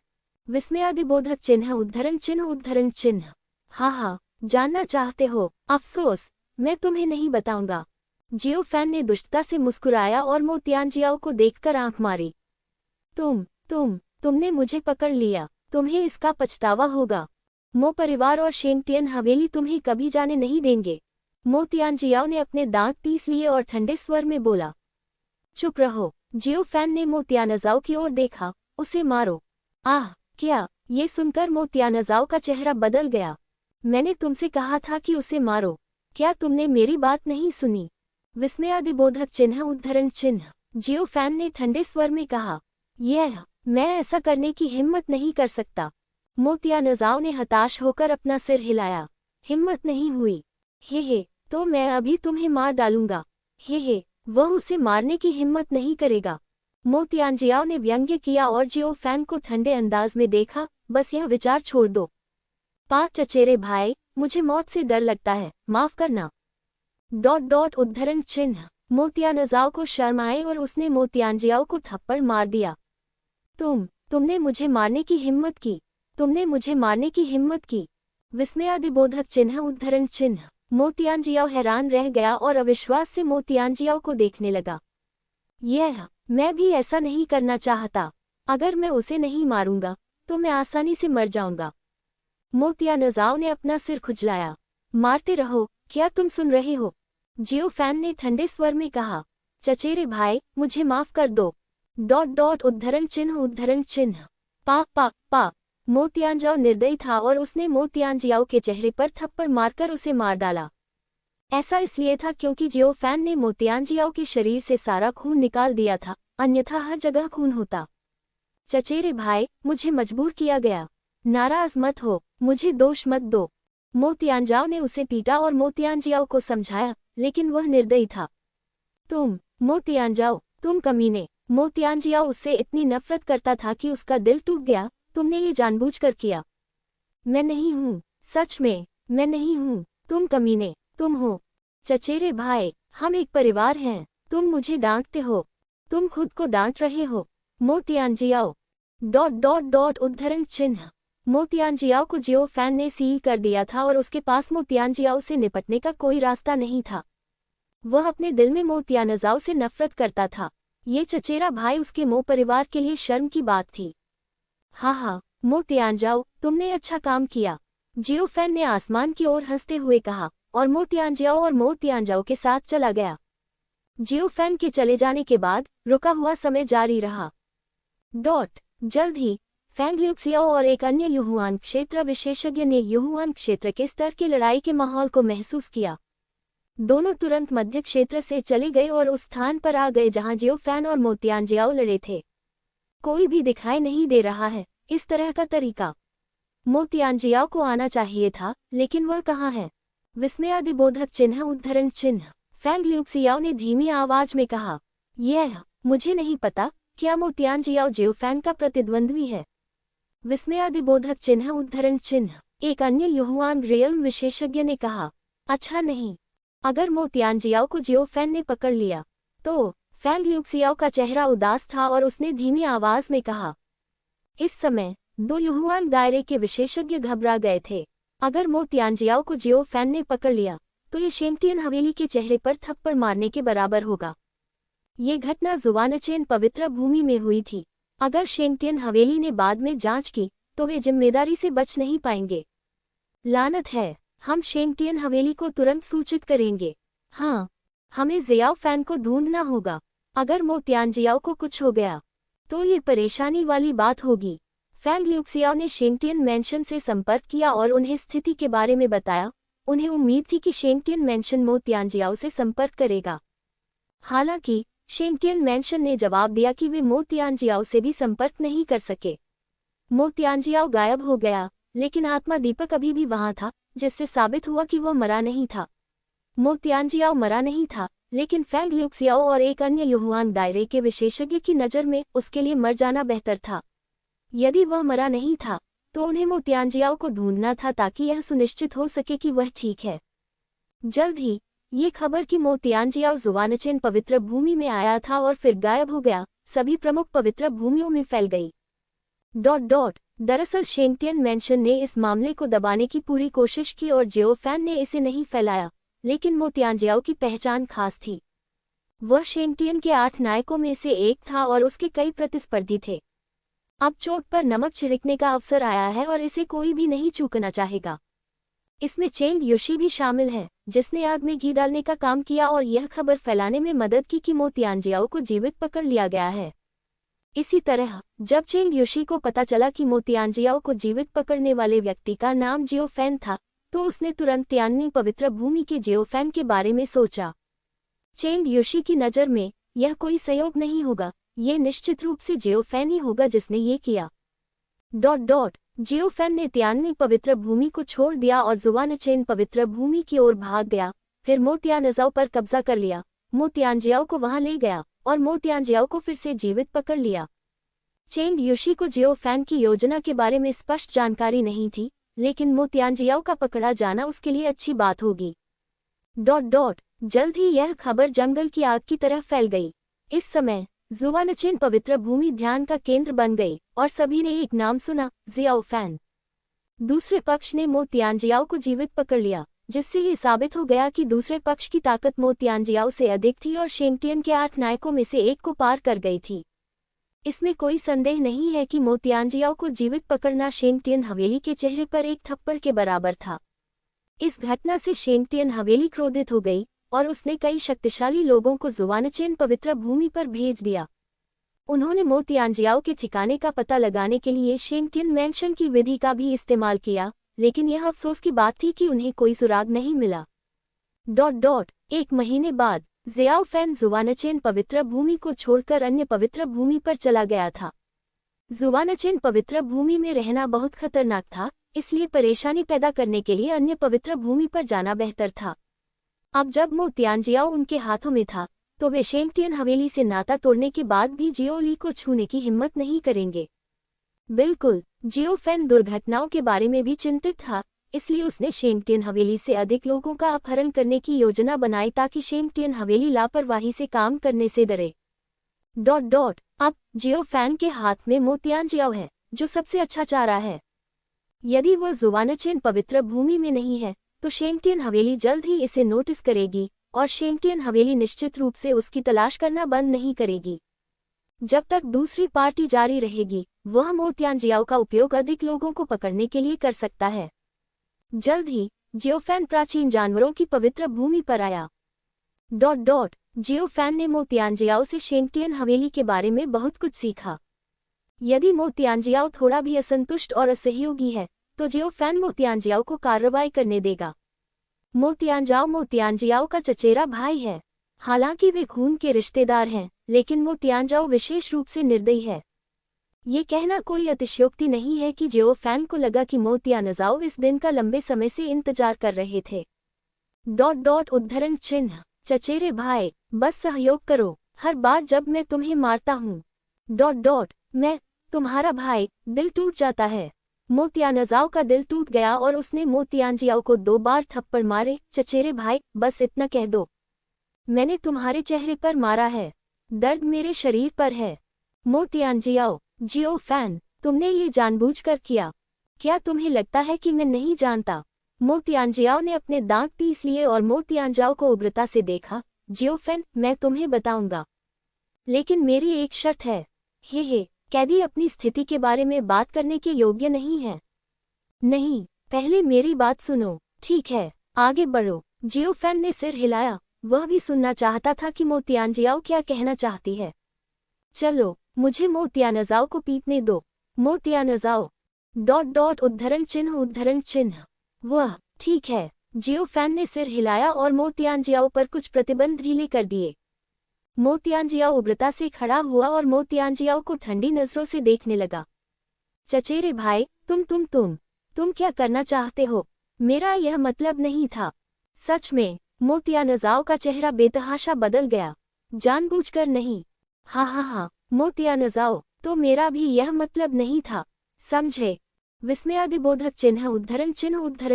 विस्मयादिबोधक चिन्ह उद्धरण चिन्ह। हाँ, जानना चाहते हो? अफसोस, मैं तुम्हें नहीं बताऊंगा। जियो फैन ने दुष्टता से मुस्कुराया और मोतियानजियाओ को देखकर आंख मारी। तुमने मुझे पकड़ लिया, तुम्हें इसका पछतावा होगा। मो परिवार और शेंगटियन हवेली तुम्हें कभी जाने नहीं देंगे। मोतियानजियाओ ने अपने दांत पीस लिए और ठंडे स्वर में बोला। चुप रहो। जियो फैन ने मोतियानजाओ की ओर देखा। उसे मारो। आह, क्या? ये सुनकर मोतियानजाओ का चेहरा बदल गया। मैंने तुमसे कहा था कि उसे मारो, क्या तुमने मेरी बात नहीं सुनी? विस्मयादिबोधक चिन्ह उद्धरण चिन्ह। जियो फैन ने ठंडे स्वर में कहा। मैं ऐसा करने की हिम्मत नहीं कर सकता। मोतियानजाओ ने हताश होकर अपना सिर हिलाया। हिम्मत नहीं हुई? हे, तो मैं अभी तुम्हें मार डालूंगा। हे, वह उसे मारने की हिम्मत नहीं करेगा। मोतियानजियाओ ने व्यंग्य किया और जियो फैन को ठंडे अंदाज में देखा। बस यह विचार छोड़ दो। 5 चचेरे भाई, मुझे मौत से डर लगता है, माफ करना। उद्धरण चिन्ह। मोतियानजाओ को शर्म आई और उसने मोतियानजियाओ को थप्पड़ मार दिया। तुमने मुझे मारने की हिम्मत की। तुमने मुझे मारने की हिम्मत की। विस्मयादिबोधक चिन्ह उद्धरण चिन्ह। मोतियांजियाओ हैरान रह गया और अविश्वास से मोतियांजियाओ को देखने लगा। मैं भी ऐसा नहीं करना चाहता। अगर मैं उसे नहीं मारूंगा तो मैं आसानी से मर जाऊंगा। मोतियांजाओ ने अपना सिर खुजलाया। मारते रहो, क्या तुम सुन रहे हो? जियो फैन ने ठंडे स्वर में कहा। चचेरे भाई, मुझे माफ कर दो। उद्धरण चिन्ह। पा पा पा। मोतियांजाओ निर्दयी था और उसने मोतियांजियाओ के चेहरे पर थप्पड़ मारकर उसे मार डाला। ऐसा इसलिए था क्योंकि जियो फैन ने मोतियांजियाओ के शरीर से सारा खून निकाल दिया था, अन्यथा हर जगह खून होता। चचेरे भाई, मुझे मजबूर किया गया। नाराज मत हो, मुझे दोष मत दो। मोतियांजाओ ने उसे पीटा और मोतियांजियाओ को समझाया, लेकिन वह निर्दयी था। मोतियांजाओ, तुम कमीने। मोतियांजियाओ उससे इतनी नफरत करता था कि उसका दिल टूट गया। तुमने ये जानबूझकर किया। मैं नहीं हूँ, सच में, मैं नहीं हूँ। तुम कमीने, तुम हो। चचेरे भाई, हम एक परिवार हैं। तुम मुझे डांटते हो, तुम खुद को डांट रहे हो। मोतियांजियाओ उद्धरण चिन्ह। मोतियांजियाओ को जियो फैन ने सील कर दिया था और उसके पास मोतियांजियाओ से निपटने का कोई रास्ता नहीं था। वह अपने दिल में मोतियांजाओ से नफरत करता था। ये चचेरा भाई उसके मो परिवार के लिए शर्म की बात थी। हाँ, मोतियांजाओ, तुमने अच्छा काम किया। जियो फैन ने आसमान की ओर हंसते हुए कहा और मोतियांजाओ के साथ चला गया। जियो फैन के चले जाने के बाद रुका हुआ समय जारी रहा। जल्द ही फैंग ल्यूक्सियाओ और एक अन्य युहुआन क्षेत्र विशेषज्ञ ने युहुआन क्षेत्र के स्तर की लड़ाई के माहौल को महसूस किया। दोनों तुरंत मध्य क्षेत्र से चले गए और उस स्थान पर आ गए जहां जियो फैन और मोतियांजियाओ लड़े थे। कोई भी दिखाई नहीं दे रहा है। इस तरह का तरीका मोतियांजियाओ को आना चाहिए था, लेकिन वह कहाँ है? विस्मयादिबोधक चिन्ह उद्धरण चिन्ह। फैंग ल्यूक्सियाओ ने धीमी आवाज में कहा। मुझे नहीं पता, क्या मोतियांजियाओ जियो फैन का प्रतिद्वंद्वी है? विस्मयादिबोधक चिन्ह उद्धरण चिन्ह। एक अन्य युहुआन रियल्म विशेषज्ञ ने कहा। अच्छा नहीं। अगर मोतियांजियाओ को जियो फैन ने पकड़ लिया तो? फैंग ल्यूक्सियाओ का चेहरा उदास था और उसने धीमी आवाज में कहा। इस समय दो युहुआन दायरे के विशेषज्ञ घबरा गए थे। अगर मोतियांजियाओ को जियो फैन ने पकड़ लिया तो ये शेंगटियन हवेली के चेहरे पर थप्पड़ मारने के बराबर होगा। ये घटना जुवानचेन पवित्र भूमि में हुई थी। अगर शेंगटियन हवेली ने बाद में जांच की तो वे जिम्मेदारी से बच नहीं पाएंगे। लानत है, हम शेंगटियन हवेली को तुरंत सूचित करेंगे। हाँ, हमें जियाओ फैन को ढूंढना होगा। अगर मोतियांजियाओ को कुछ हो गया तो ये परेशानी वाली बात होगी। फैंग ल्यूक्सियाओ ने शेंगटियन मैंशन से संपर्क किया और उन्हें स्थिति के बारे में बताया। उन्हें उम्मीद थी कि शेंगटियन मैंशन मोतियांजियाओ से संपर्क करेगा। हालांकि शेंगटियन मैंशन ने जवाब दिया कि वे मोतियांजियाओ से भी संपर्क नहीं कर सके। मोतियांजियाओ गायब हो गया, लेकिन आत्मा दीपक अभी भी वहां था, जिससे साबित हुआ कि वह मरा नहीं था। मोतियांजियाओ मरा नहीं था, लेकिन फैंग ल्यूक्सियाओ और एक अन्य युहुआन दायरे के विशेषज्ञ की नज़र में उसके लिए मर जाना बेहतर था। यदि वह मरा नहीं था तो उन्हें मोतियांजियाओ को ढूंढना था ताकि यह सुनिश्चित हो सके कि वह ठीक है। जल्द ही ये खबर कि मोतियांजियाओ जुवानचेन पवित्र भूमि में आया था और फिर गायब हो गया, सभी प्रमुख पवित्र भूमियों में फैल गई। दरअसल शेंगटियन मैंशन ने इस मामले को दबाने की पूरी कोशिश की और जियो फैन ने इसे नहीं फैलाया, लेकिन मोतियांजियाओ की पहचान खास थी। वह शेंगटियन के 8 नायकों में से एक था और उसके कई प्रतिस्पर्धी थे। अब चोट पर नमक छिड़कने का अवसर आया है और इसे कोई भी नहीं चूकना चाहेगा। इसमें चेंग योशी भी शामिल है, जिसने आग में घी डालने का काम किया और यह खबर फैलाने में मदद की कि मोतियांजियाओ को जीवित पकड़ लिया गया है। इसी तरह जब चेंग योशी को पता चला कि मोतियांजियाओ को जीवित पकड़ने वाले व्यक्ति का नाम जियो फैन था, तो उसने तुरंत तियान्नी पवित्र भूमि के जियो फैन के बारे में सोचा। चेंग योशी की नज़र में यह कोई संयोग नहीं होगा, ये निश्चित रूप से जियो फैन ही होगा जिसने ये किया। जियो फैन ने तियान्नी पवित्र भूमि को छोड़ दिया और जुवानचेन पवित्र भूमि की ओर भाग गया। फिर मोतियांजाओ पर कब्जा कर लिया, मोतियांजियाओ को वहां ले गया और मोतियांजियाओ को फिर से जीवित पकड़ लिया। चेंग योशी को जियो फैन की योजना के बारे में स्पष्ट जानकारी नहीं थी, लेकिन मोतियांजियाओ का पकड़ा जाना उसके लिए अच्छी बात होगी। जल्द ही यह खबर जंगल की आग की तरह फैल गई। इस समय जुवानचेन पवित्र भूमि ध्यान का केंद्र बन गई और सभी ने एक नाम सुना, जियाओ फैन। दूसरे पक्ष ने मो तियानजियाओ को जीवित पकड़ लिया, जिससे ये साबित हो गया कि दूसरे पक्ष की ताकत मो तियानजियाओ से अधिक थी और शेंगटियन के 8 नायकों में से एक को पार कर गई थी। इसमें कोई संदेह नहीं है कि मो तियानजियाओ को जीवित पकड़ना शेंगटियन हवेली के चेहरे पर एक थप्पड़ के बराबर था। इस घटना से शेंगटियन हवेली क्रोधित हो गई और उसने कई शक्तिशाली लोगों को जुवानचेन पवित्र भूमि पर भेज दिया। उन्होंने मो तियानजियाओ के ठिकाने का पता लगाने के लिए शेंगटियन मैंशन की विधि का भी इस्तेमाल किया, लेकिन यह अफसोस की बात थी कि उन्हें कोई सुराग नहीं मिला। एक महीने बाद ज़ियाओ फैन जुवानचेन पवित्र भूमि को छोड़कर अन्य पवित्र भूमि पर चला गया था। जुवानचेन पवित्र भूमि में रहना बहुत खतरनाक था, इसलिए परेशानी पैदा करने के लिए अन्य पवित्र भूमि पर जाना बेहतर था। अब जब मो तियानजियाओ उनके हाथों में था, तो वे शेंगटियन हवेली से नाता तोड़ने के बाद भी जियो ली को छूने की हिम्मत नहीं करेंगे। बिल्कुल, जियो फैन दुर्घटनाओं के बारे में भी चिंतित था, इसलिए उसने शेंगटियन हवेली से अधिक लोगों का अपहरण करने की योजना बनाई ताकि शेंगटियन हवेली लापरवाही से काम करने से डरे। अब जियो फैन के हाथ में मो तियानजियाओ है, जो सबसे अच्छा चारा है। यदि वह जुवानचेन पवित्र भूमि में नहीं है, तो शेंगटियन हवेली जल्द ही इसे नोटिस करेगी और शेंगटियन हवेली निश्चित रूप से उसकी तलाश करना बंद नहीं करेगी। जब तक दूसरी पार्टी जारी रहेगी, वह मो तियानजियाओ का उपयोग अधिक लोगों को पकड़ने के लिए कर सकता है। जल्द ही जियोफैन प्राचीन जानवरों की पवित्र भूमि पर आया। जियोफैन ने मो तियानजियाओ से शेंगटियन हवेली के बारे में बहुत कुछ सीखा। यदि मो तियानजियाओ थोड़ा भी असंतुष्ट और असहयोगी है, तो जियोफैन मो तियानजियाओ को कार्रवाई करने देगा। मो तियानजियाओ का चचेरा भाई है। हालांकि वे खून के रिश्तेदार हैं, लेकिन मो तियानजियाओ विशेष रूप से निर्दयी है। ये कहना कोई अतिशयोक्ति नहीं है कि जियोफैन को लगा कि मो तियानजियाओ इस दिन का लंबे समय से इंतजार कर रहे थे। उद्धरण चिन्ह, चचेरे भाई, बस सहयोग करो। हर बार जब मैं तुम्हें मारता हूँ मैं, तुम्हारा भाई, दिल टूट जाता है। मो तियानजियाओ का दिल टूट गया और उसने मो तियानजियाओ को 2 बार थप्पड़ मारे। चचेरे भाई, बस इतना कह दो, मैंने तुम्हारे चेहरे पर मारा है, दर्द मेरे शरीर पर है। मो तियानजियाओ, जियोफैन, तुमने ये जानबूझकर किया। क्या तुम्हें लगता है कि मैं नहीं जानता? मो तियानजियाओ ने अपने दांत पीस लिए और मो तियानजियाओ को उग्रता से देखा। जियोफैन, मैं तुम्हें बताऊंगा, लेकिन मेरी एक शर्त है। हे, कैदी अपनी स्थिति के बारे में बात करने के योग्य नहीं है। नहीं, पहले मेरी बात सुनो। ठीक है, आगे बढ़ो। जियोफैन ने सिर हिलाया। वह भी सुनना चाहता था कि मो तियानजियाओ क्या कहना चाहती है। चलो, मुझे मो तियानजियाओ को पीटने दो। मो तियानजियाओ, उद्धरण चिन्ह। वह, ठीक है। जियोफैन ने सिर हिलाया और मो तियानजियाओ पर कुछ प्रतिबंध ढीले कर दिए। मो तियानजियाओ उग्रता से खड़ा हुआ और मो तियानजियाओ को ठंडी नजरों से देखने लगा। चचेरे भाई, तुम क्या करना चाहते हो? मेरा यह मतलब नहीं था। सच में? मो तियानजियाओ का चेहरा बेतहाशा बदल गया। जानबूझकर नहीं। हाँ, मो तियानजियाओ, तो मेरा भी यह मतलब नहीं था, समझे? विस्मयादिबोधक चिन्ह, उद्धरण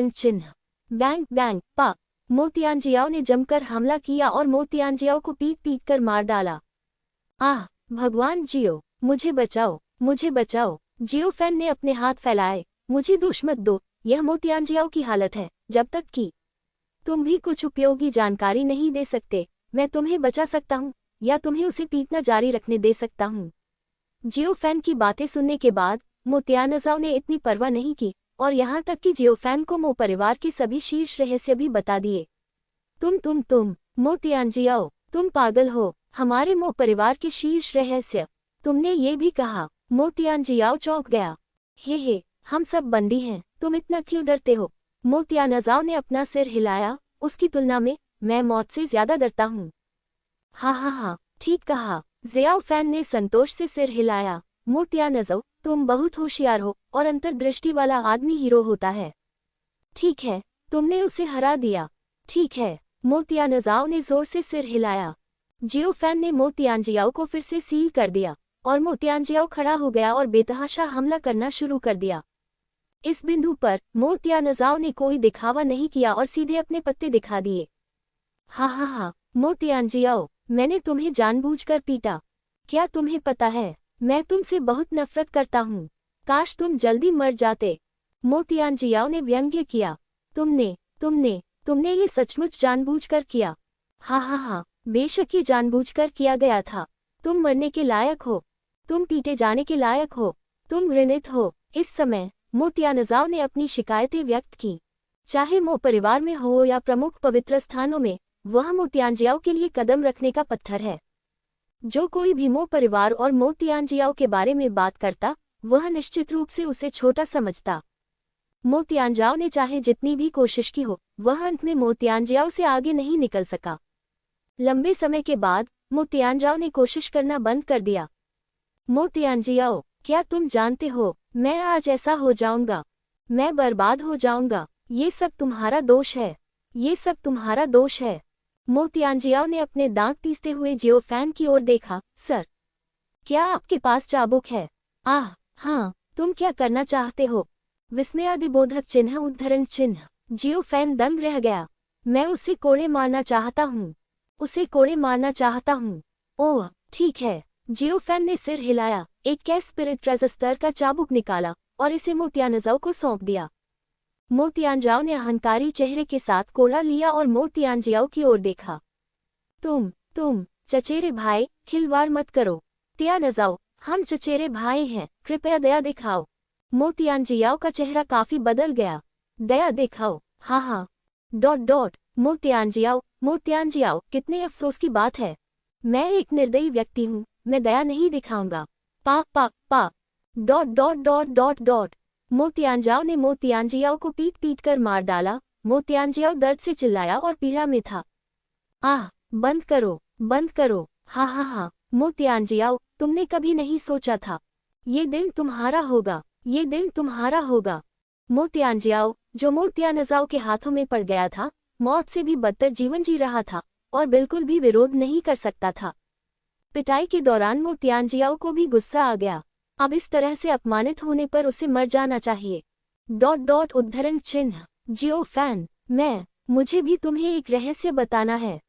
चिन्ह। बैंग, पा। मो तियानजियाओ ने जमकर हमला किया और मो तियानजियाओ को पीट कर मार डाला। आह, भगवान जियो, मुझे बचाओ। जियोफैन ने अपने हाथ फैलाए। मुझे दोष मत दो, यह मो तियानजियाओ की हालत है। जब तक कि तुम भी कुछ उपयोगी जानकारी नहीं दे सकते, मैं तुम्हें बचा सकता हूँ या तुम्हें उसे पीटना जारी रखने दे सकता हूँ। जियोफैन की बातें सुनने के बाद मो तियानजियाओ ने इतनी परवाह नहीं की और यहाँ तक कि जियोफैन को मो परिवार के सभी शीर्ष रहस्य भी बता दिए। तुम मो तियानजियाओ, तुम पागल हो। हमारे मो परिवार के शीर्ष रहस्य? तुमने ये भी कहा? मो तियानजियाओ चौंक गया। हे, हम सब बंदी हैं, तुम इतना क्यों डरते हो? मो तियानजियाओ ने अपना सिर हिलाया। उसकी तुलना में मैं मौत से ज्यादा डरता हूँ। हाँ, ठीक कहा। जियोफैन ने संतोष से सिर हिलाया। मो तियानजियाओ, तुम बहुत होशियार हो और अंतर्दृष्टि वाला आदमी हीरो होता है। ठीक है, तुमने उसे हरा दिया। ठीक है। मो तियानजियाओ ने जोर से सिर हिलाया। जियोफैन ने मो तियानजियाओ को फिर से सील कर दिया और मो तियानजियाओ खड़ा हो गया और बेतहाशा हमला करना शुरू कर दिया। इस बिंदु पर मो तियानजियाओ ने कोई दिखावा नहीं किया और सीधे अपने पत्ते दिखा दिए। हाँ, मो तियानजियाओ, मैंने तुम्हें जानबूझकर पीटा। क्या तुम्हें पता है, मैं तुमसे बहुत नफरत करता हूँ। काश तुम जल्दी मर जाते। मोतियांजियाओ ने व्यंग्य किया। तुमने तुमने तुमने ये सचमुच जानबूझकर किया? हाँ, बेशक ये जानबूझकर किया गया था। तुम मरने के लायक हो, तुम पीटे जाने के लायक हो, तुम घृणित हो। इस समय मोतियानजाओ ने अपनी शिकायतें व्यक्त की। चाहे मो परिवार में हो या प्रमुख पवित्र स्थानों में, वह मोतियांजियाओ के लिए कदम रखने का पत्थर है। जो कोई भी मो परिवार और मोतियांजियाओ के बारे में बात करता, वह निश्चित रूप से उसे छोटा समझता। मोतियांजियाओ ने चाहे जितनी भी कोशिश की हो, वह अंत में मोतियांजियाओ से आगे नहीं निकल सका। लंबे समय के बाद मोतियांजियाओ ने कोशिश करना बंद कर दिया। मोतियांजियाओ, क्या तुम जानते हो, मैं आज ऐसा हो जाऊंगा, मैं बर्बाद हो जाऊंगा। ये सब तुम्हारा दोष है, ये सब तुम्हारा दोष है। मोतियांजियाओ ने अपने दांत पीसते हुए जियोफैन की ओर देखा। सर, क्या आपके पास चाबुक है? आह, हाँ, तुम क्या करना चाहते हो? विस्मयादिबोधक चिन्ह उद्धरण चिन्ह। जियोफैन दंग रह गया। मैं उसे कोड़े मारना चाहता हूँ, उसे कोड़े मारना चाहता हूँ। ओह, ठीक है। जियोफैन ने सिर हिलाया, एक कैस स्पिरिट रजिस्टर का चाबुक निकाला और इसे मोतियांजियाओ को सौंप दिया। मोतियांजियाओ ने अहंकारी चेहरे के साथ कोड़ा लिया और मोतियांजियाओ की ओर देखा। तुम चचेरे भाई, खिलवाड़ मत करो। तियानजाओ, हम चचेरे भाई हैं, कृपया दया दिखाओ। मोतियांजियाओ का चेहरा काफी बदल गया। दया दिखाओ? हाँ। मोतियांजियाओ, कितने अफसोस की बात है। मैं एक निर्दयी व्यक्ति हूँ, मैं दया नहीं दिखाऊंगा। पा। मोतियांजियाओ ने मोतियांजियाओ को पीट कर मार डाला। मोतियांजियाओ दर्द से चिल्लाया और पीड़ा में था। आह, बंद करो। हाँ। मोतियांजियाओ, तुमने कभी नहीं सोचा था ये दिन तुम्हारा होगा। मोतियांजियाओ, जो मोतियांजियाओ के हाथों में पड़ गया था, मौत से भी बदतर जीवन जी रहा था और बिल्कुल भी विरोध नहीं कर सकता था। पिटाई के दौरान मोतियांजियाओ को भी गुस्सा आ गया। अब इस तरह से अपमानित होने पर उसे मर जाना चाहिए। उद्धरण चिन्ह। जियोफैन, मुझे भी तुम्हें एक रहस्य बताना है।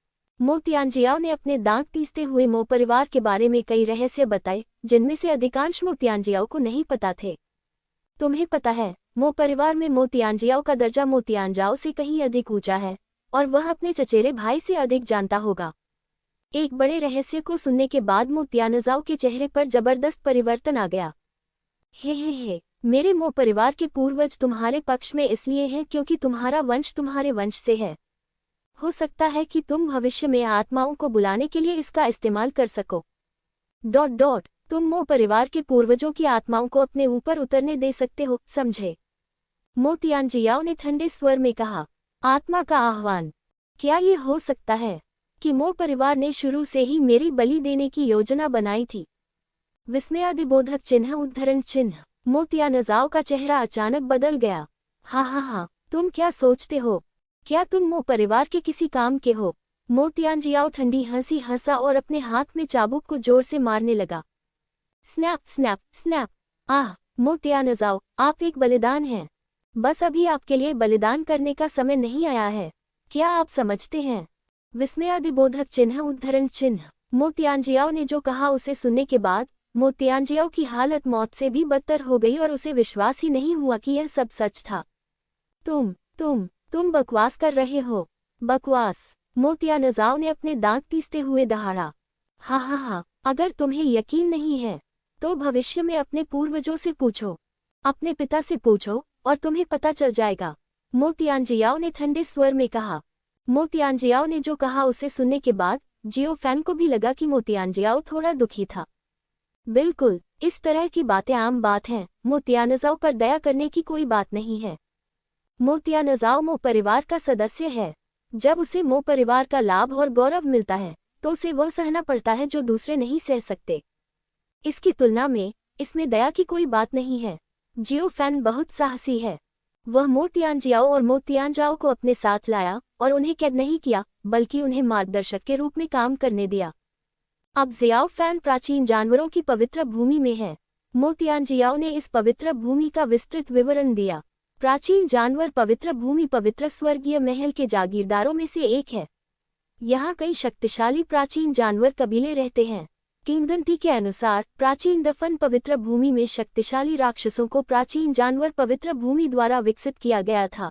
मोतियांजियाओ ने अपने दांत पीसते हुए मो परिवार के बारे में कई रहस्य बताए, जिनमें से अधिकांश मोतियांजियाओ को नहीं पता थे। तुम्हें पता है, मो परिवार में मोतियांजियाओ का दर्जा मोतियांजियाओ से कहीं अधिक ऊंचा है और वह अपने चचेरे भाई से अधिक जानता होगा। एक बड़े रहस्य को सुनने के बाद मोतियांजियाओ के चेहरे पर जबरदस्त परिवर्तन आ गया। हे, मेरे मो परिवार के पूर्वज तुम्हारे पक्ष में इसलिए हैं क्योंकि तुम्हारा वंश तुम्हारे वंश से है। हो सकता है कि तुम भविष्य में आत्माओं को बुलाने के लिए इसका इस्तेमाल कर सको। तुम मो परिवार के पूर्वजों की आत्माओं को अपने ऊपर उतरने दे सकते हो, समझे? मोतियांजियाओ ने ठंडे स्वर में कहा। आत्मा का आह्वान? क्या ये हो सकता है कि मो परिवार ने शुरू से ही मेरी बलि देने की योजना बनाई थी? विस्मयादिबोधक चिन्ह उद्धरण चिन्ह। मोतियांजियाओ का चेहरा अचानक बदल गया। हाँ, तुम क्या सोचते हो? क्या तुम मो परिवार के किसी काम के हो? मोतियांजियाओ ठंडी हंसी हंसा और अपने हाथ में चाबुक को जोर से मारने लगा। स्नैप। आह, मोतियांजियाओ, आप एक बलिदान हैं। बस अभी आपके लिए बलिदान करने का समय नहीं आया है। क्या आप समझते हैं? विस्मयादिबोधक चिन्ह उद्धरण चिन्ह। मोतियांजियाओ ने जो कहा उसे सुनने के बाद मोतियांजियाओ की हालत मौत से भी बदतर हो गई और उसे विश्वास ही नहीं हुआ कि यह सब सच था। तुम बकवास कर रहे हो। बकवास? मोतियांजियाओ ने अपने दांत पीसते हुए दहाड़ा। हाँ, अगर तुम्हें यकीन नहीं है तो भविष्य में अपने पूर्वजों से पूछो, अपने पिता से पूछो और तुम्हें पता चल जाएगा। मोतियांजियाओ ने ठंडे स्वर में कहा। मोतियांजियाओ ने जो कहा उसे सुनने के बाद जियोफैन को भी लगा कि मोतियांजियाओ थोड़ा दुखी था। बिल्कुल, इस तरह की बातें आम बात हैं। मोतियांजियाओ पर दया करने की कोई बात नहीं है। मोतियांजियाओ मो परिवार का सदस्य है। जब उसे मो परिवार का लाभ और गौरव मिलता है तो उसे वह सहना पड़ता है जो दूसरे नहीं सह सकते। इसकी तुलना में इसमें दया की कोई बात नहीं है। जियोफैन बहुत साहसी है। वह मोतियांजियाओ और मोतियांजियाओ को अपने साथ लाया और उन्हें कैद नहीं किया, बल्कि उन्हें मार्गदर्शक के रूप में काम करने दिया। अब जियोफैन प्राचीन जानवरों की पवित्र भूमि में है। मोतियांजियाओ ने इस पवित्र भूमि का विस्तृत विवरण दिया। प्राचीन जानवर पवित्र भूमि पवित्र स्वर्गीय महल के जागीरदारों में से एक है। यहाँ कई शक्तिशाली प्राचीन जानवर कबीले रहते हैं। किंवदंती के अनुसार प्राचीन दफन पवित्र भूमि में शक्तिशाली राक्षसों को प्राचीन जानवर पवित्र भूमि द्वारा विकसित किया गया था।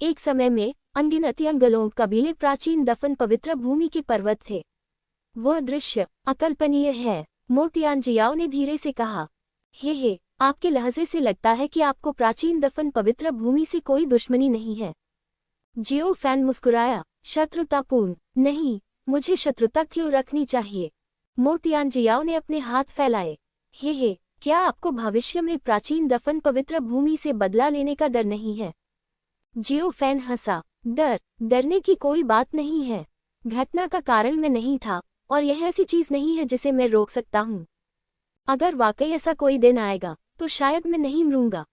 एक समय में अनगिनत यंगलों कबीले प्राचीन दफन पवित्र भूमि के पर्वत थे। वह दृश्य अकल्पनीय है, मो तियानजियाओ ने धीरे से कहा। हे, आपके लहजे से लगता है कि आपको प्राचीन दफन पवित्र भूमि से कोई दुश्मनी नहीं है। जियो फैन मुस्कुराया। शत्रुतापूर्ण? नहीं, मुझे शत्रुता क्यों रखनी चाहिए? मो तियानजियाओ ने अपने हाथ फैलाए। हे, क्या आपको भविष्य में प्राचीन दफन पवित्र भूमि से बदला लेने का डर नहीं है? जियो फैन हंसा। डरने की कोई बात नहीं है। घटना का कारण मैं नहीं था और यह ऐसी चीज नहीं है जिसे मैं रोक सकता हूँ। अगर वाकई ऐसा कोई दिन आएगा तो शायद मैं नहीं मरूंगा।